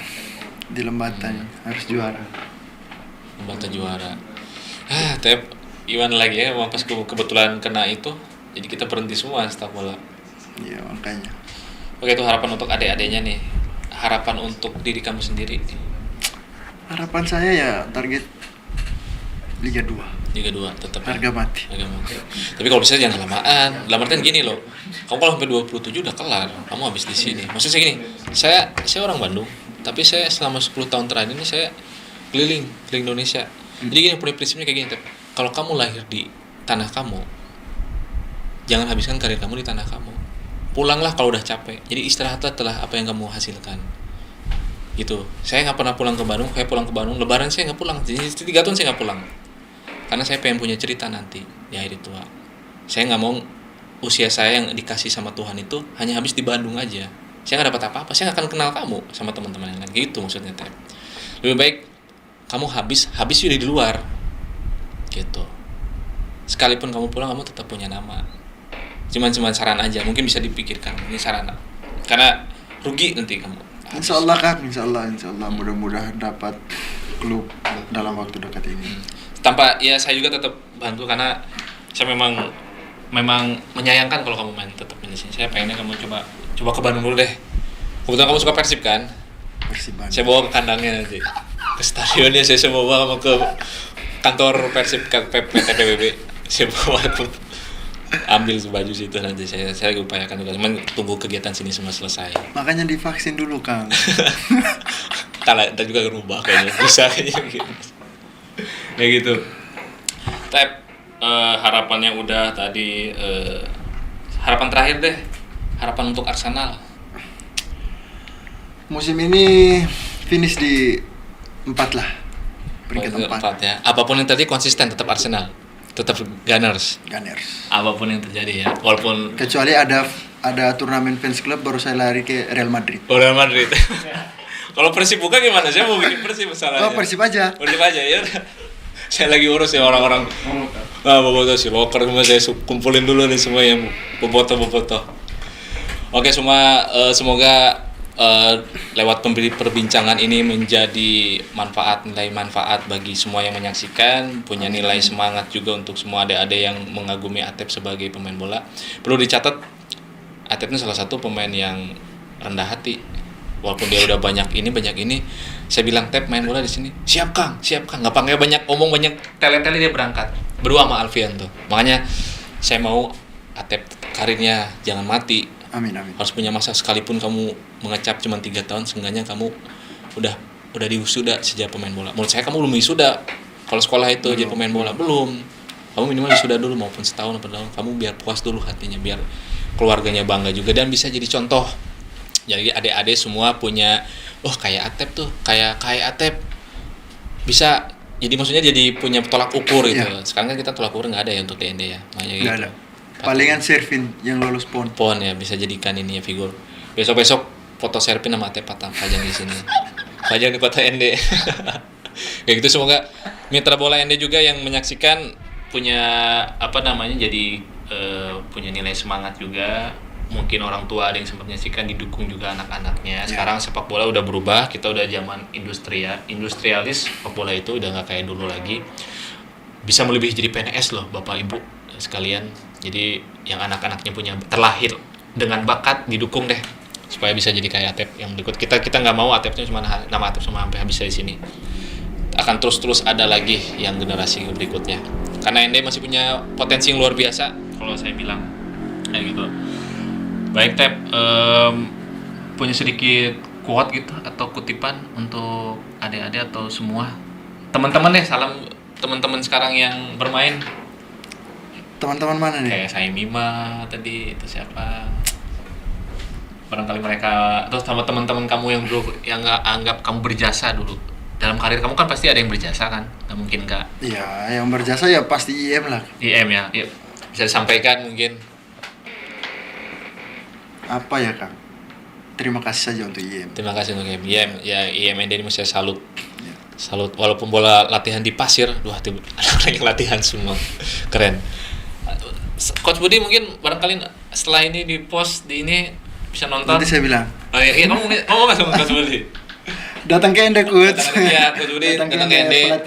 B: di Lembatan harus juara.
A: Membantu juara. Tapi gimana lagi ya? Pas kebetulan kena itu, jadi kita berhenti semua staf bola.
B: Iya makanya.
A: Oke, itu harapan untuk adik-adiknya nih. Harapan untuk diri kamu sendiri.
B: Harapan saya ya target Liga 2.
A: Liga 2 tetap.
B: Harga mati.
A: Harga mati. Tapi kalau bisa jangan kelamaan. Dalam artian gini loh. Kamu kalau sampai 27 udah kelar. Kamu habis di sini. Maksudnya saya gini. Saya orang Bandung, tapi saya selama 10 tahun terakhir ini saya keliling Indonesia. Jadi gini, prinsipnya kayak gini, Tep. Kalau kamu lahir di tanah kamu, jangan habiskan karir kamu di tanah kamu. Pulanglah kalau udah capek. Jadi istirahatlah setelah apa yang kamu hasilkan. Gitu. Saya nggak pernah pulang ke Bandung. Saya pulang ke Bandung. Lebaran saya nggak pulang. Jadi 3 tahun saya nggak pulang. Karena saya pengen punya cerita nanti di akhir tua. Saya nggak mau usia saya yang dikasih sama Tuhan itu hanya habis di Bandung aja. Saya nggak dapat apa-apa. Saya nggak akan kenal kamu sama teman-teman yang lain. Gitu maksudnya, Tep. Lebih baik kamu habis sudah di luar. Gitu. Sekalipun kamu pulang, kamu tetap punya nama. Cuman saran aja, mungkin bisa dipikirkan. Ini saran. Karena rugi nanti kamu.
B: Insya Allah Kang, insya Allah mudah-mudahan dapat klub dalam waktu dekat ini.
A: Tanpa ya saya juga tetap bantu karena saya memang menyayangkan kalau kamu main tetap di sini. Saya pengennya kamu coba ke Bandung dulu deh. Kebetulan kamu suka Persib kan?
B: Persib Bandung.
A: Saya bawa ke kandangnya nanti. Ke stadionnya saya bawa kamu ke kantor Persib PT PBB. Saya bawa tuh. Ambil baju situ nanti saya lagi upayakan juga. Cuman tunggu kegiatan sini semua selesai.
B: Makanya divaksin dulu Kang.
A: Kita juga ngerubah kayaknya. Bisa kayaknya gitu. Kayak gitu. Harapannya udah tadi. Harapan terakhir deh. Harapan untuk Arsenal.
B: Musim ini finish di 4 lah. Peringkat 4.
A: Ya. Apapun yang terjadi konsisten tetap Arsenal. Tetap Gunners.
B: Gunners.
A: Apapun yang terjadi ya. Walaupun
B: Kecuali ada turnamen fans club baru saya lari ke Real Madrid.
A: Real Madrid. Kalau Persib buka gimana? Saya mau bikin Persib masalahnya.
B: Oh, Persib aja.
A: Persib aja ya. Saya lagi urus ya orang-orang. Bobotoh sih. Loker semua saya kumpulin dulu nih semua yang bobotoh. Oke, semua semoga lewat perbincangan ini menjadi nilai manfaat bagi semua yang menyaksikan, punya nilai semangat juga untuk semua adik-adik yang mengagumi Atep sebagai pemain bola. Perlu dicatat, Atep ini salah satu pemain yang rendah hati. Walaupun dia udah banyak ini, saya bilang, Tep main bola di sini. Siap Kang. Nggak pakai banyak omong, banyak tele-tele dia berangkat. Berdua sama Alfian tuh. Makanya saya mau Atep karirnya jangan mati.
B: Amin.
A: Harus punya masa, sekalipun kamu mengecap cuma 3 tahun, seenggaknya kamu udah diwisuda sejak pemain bola. Menurut saya kamu belum wisuda. Kalau sekolah itu jadi pemain bola belum. Kamu minimal wisuda dulu, maupun setahun atau 2 tahun. Kamu biar puas dulu hatinya, biar keluarganya bangga juga dan bisa jadi contoh. Jadi adik-adik semua punya, kayak Atep tuh, kayak Atep bisa. Jadi maksudnya jadi punya tolak ukur gitu.
B: Iya.
A: Sekarang kan kita tolak ukur nggak ada ya untuk TND ya. Makanya
B: Nggak
A: gitu.
B: ada. Palingan Servin yang lolos PON.
A: PON ya, bisa jadikan ini ya figur. Besok foto Servin sama Atep pajang di sini. Pajang di kota ND. Kayak gitu, semoga mitra bola ND juga yang menyaksikan punya jadi punya nilai semangat juga. Mungkin orang tua ada yang sempat menyaksikan, didukung juga anak-anaknya. Sekarang sepak bola udah berubah, kita udah zaman industrialis. Sepak bola itu udah nggak kayak dulu lagi. Bisa melebihi jadi PNS loh, Bapak Ibu sekalian. Jadi yang anak-anaknya punya terlahir dengan bakat, didukung deh supaya bisa jadi kayak Atep yang berikut. Kita nggak mau Atepnya cuma nama Atep cuma sampai habis di sini. Akan terus ada lagi yang generasi berikutnya. Karena ND masih punya potensi yang luar biasa kalau saya bilang. Kayak gitu. Baik Tep, punya sedikit quote gitu atau kutipan untuk adik-adik atau semua teman-teman deh, salam teman-teman sekarang yang bermain.
B: Teman-teman mana nih?
A: Kayak saya Mima tadi, itu siapa? Barangkali mereka, atau sama teman-teman kamu yang dulu yang nggak anggap kamu berjasa dulu dalam karir kamu, kan pasti ada yang berjasa kan? Nggak mungkin nggak?
B: Iya, yang berjasa ya pasti IM lah.
A: IM ya, bisa disampaikan mungkin.
B: Apa ya Kang? Terima kasih saja untuk IM.
A: Terima kasih untuk IM. Ya IM ini mesti saya salut. Salut, walaupun bola latihan di pasir, anak-anak yang latihan semua keren. Coach Budi mungkin barangkali setelah ini di post di ini bisa nonton.
B: Nanti saya bilang.
A: Oh iya, ngomong nggak sama Coach Budi?
B: Datang ke Ende Coach.
A: Iya, Coach Budi datang ke Ende.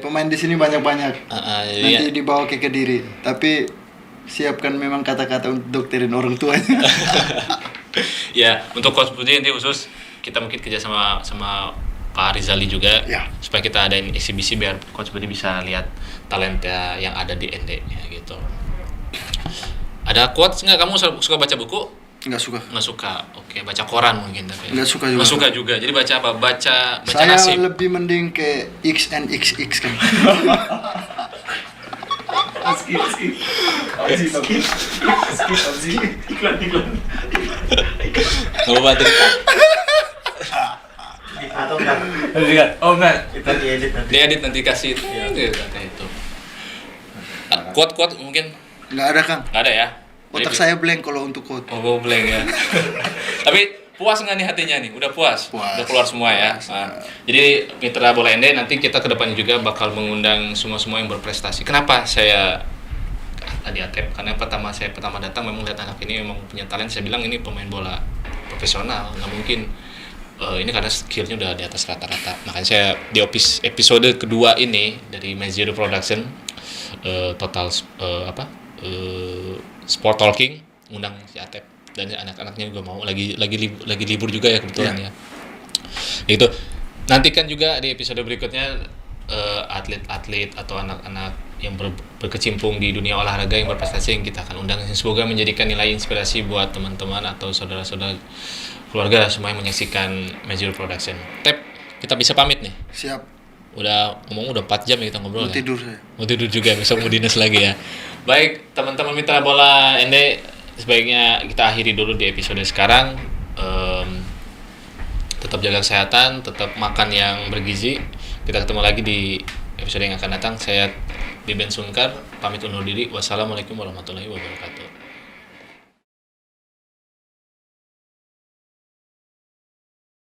B: Pemain di sini banyak-banyak. Nanti
A: Iya.
B: dibawa ke Kediri. Tapi siapkan memang kata-kata untuk dokterin orang tuanya.
A: Ya, untuk Coach Budi nanti khusus kita mungkin kerja sama Pak Rizali juga,
B: Ya.
A: supaya kita ada eksibisi biar Coach Budi bisa lihat talenta yang ada di ND ya gitu. Ada quotes nggak? Kamu suka baca buku?
B: Nggak suka.
A: Nggak suka. Oke, baca koran mungkin tapi.
B: Nggak suka juga.
A: Nggak suka juga. Jadi baca apa? Baca
B: Saya
A: nasib.
B: lebih mending ke XNXX kan.
C: Iklan.
A: Nggak apa-apa tadi.
C: Atau enggak?
A: Oh enggak.
C: Kita diedit nanti.
A: Diedit nanti kasih kata itu. Quote mungkin
B: Nggak ada Kang.
A: nggak ada ya.
B: Otak
A: Jadi-
B: saya blank kalau untuk quote.
A: Oh, blank ya. Tapi puas nggak nih hatinya nih? Udah puas?
B: Puas.
A: Udah keluar semua ya?
B: Puas.
A: Nah, jadi mitra bola ND nanti kita kedepannya juga bakal mengundang semua yang berprestasi. Kenapa saya tadi Atep? Karena saya pertama datang memang lihat anak ini memang punya talent. Saya bilang ini pemain bola profesional, nggak mungkin. Ini karena skillnya udah di atas rata-rata. Makanya saya di episode kedua ini dari Mazero Production total Sport Talking ngundang si Atep dan anak-anaknya juga mau lagi libur juga ya kebetulan ya. Gitu. Nantikan juga di episode berikutnya atlet-atlet atau anak-anak yang berkecimpung di dunia olahraga yang berprestasi yang kita akan undang. Semoga menjadikan nilai inspirasi buat teman-teman atau saudara-saudara keluarga semua yang menyaksikan Mazero Production. Tep, kita bisa pamit nih.
B: Siap.
A: Udah 4 jam ya kita ngobrol.
B: Mau tidur saya.
A: Mau tidur juga, besok mau dinas lagi ya. Baik, teman-teman mitra bola ND, sebaiknya kita akhiri dulu di episode sekarang. Tetap jaga kesehatan, tetap makan yang bergizi. Kita ketemu lagi di episode yang akan datang. Saya Biben Sungkar pamit undur diri. Wassalamualaikum warahmatullahi wabarakatuh.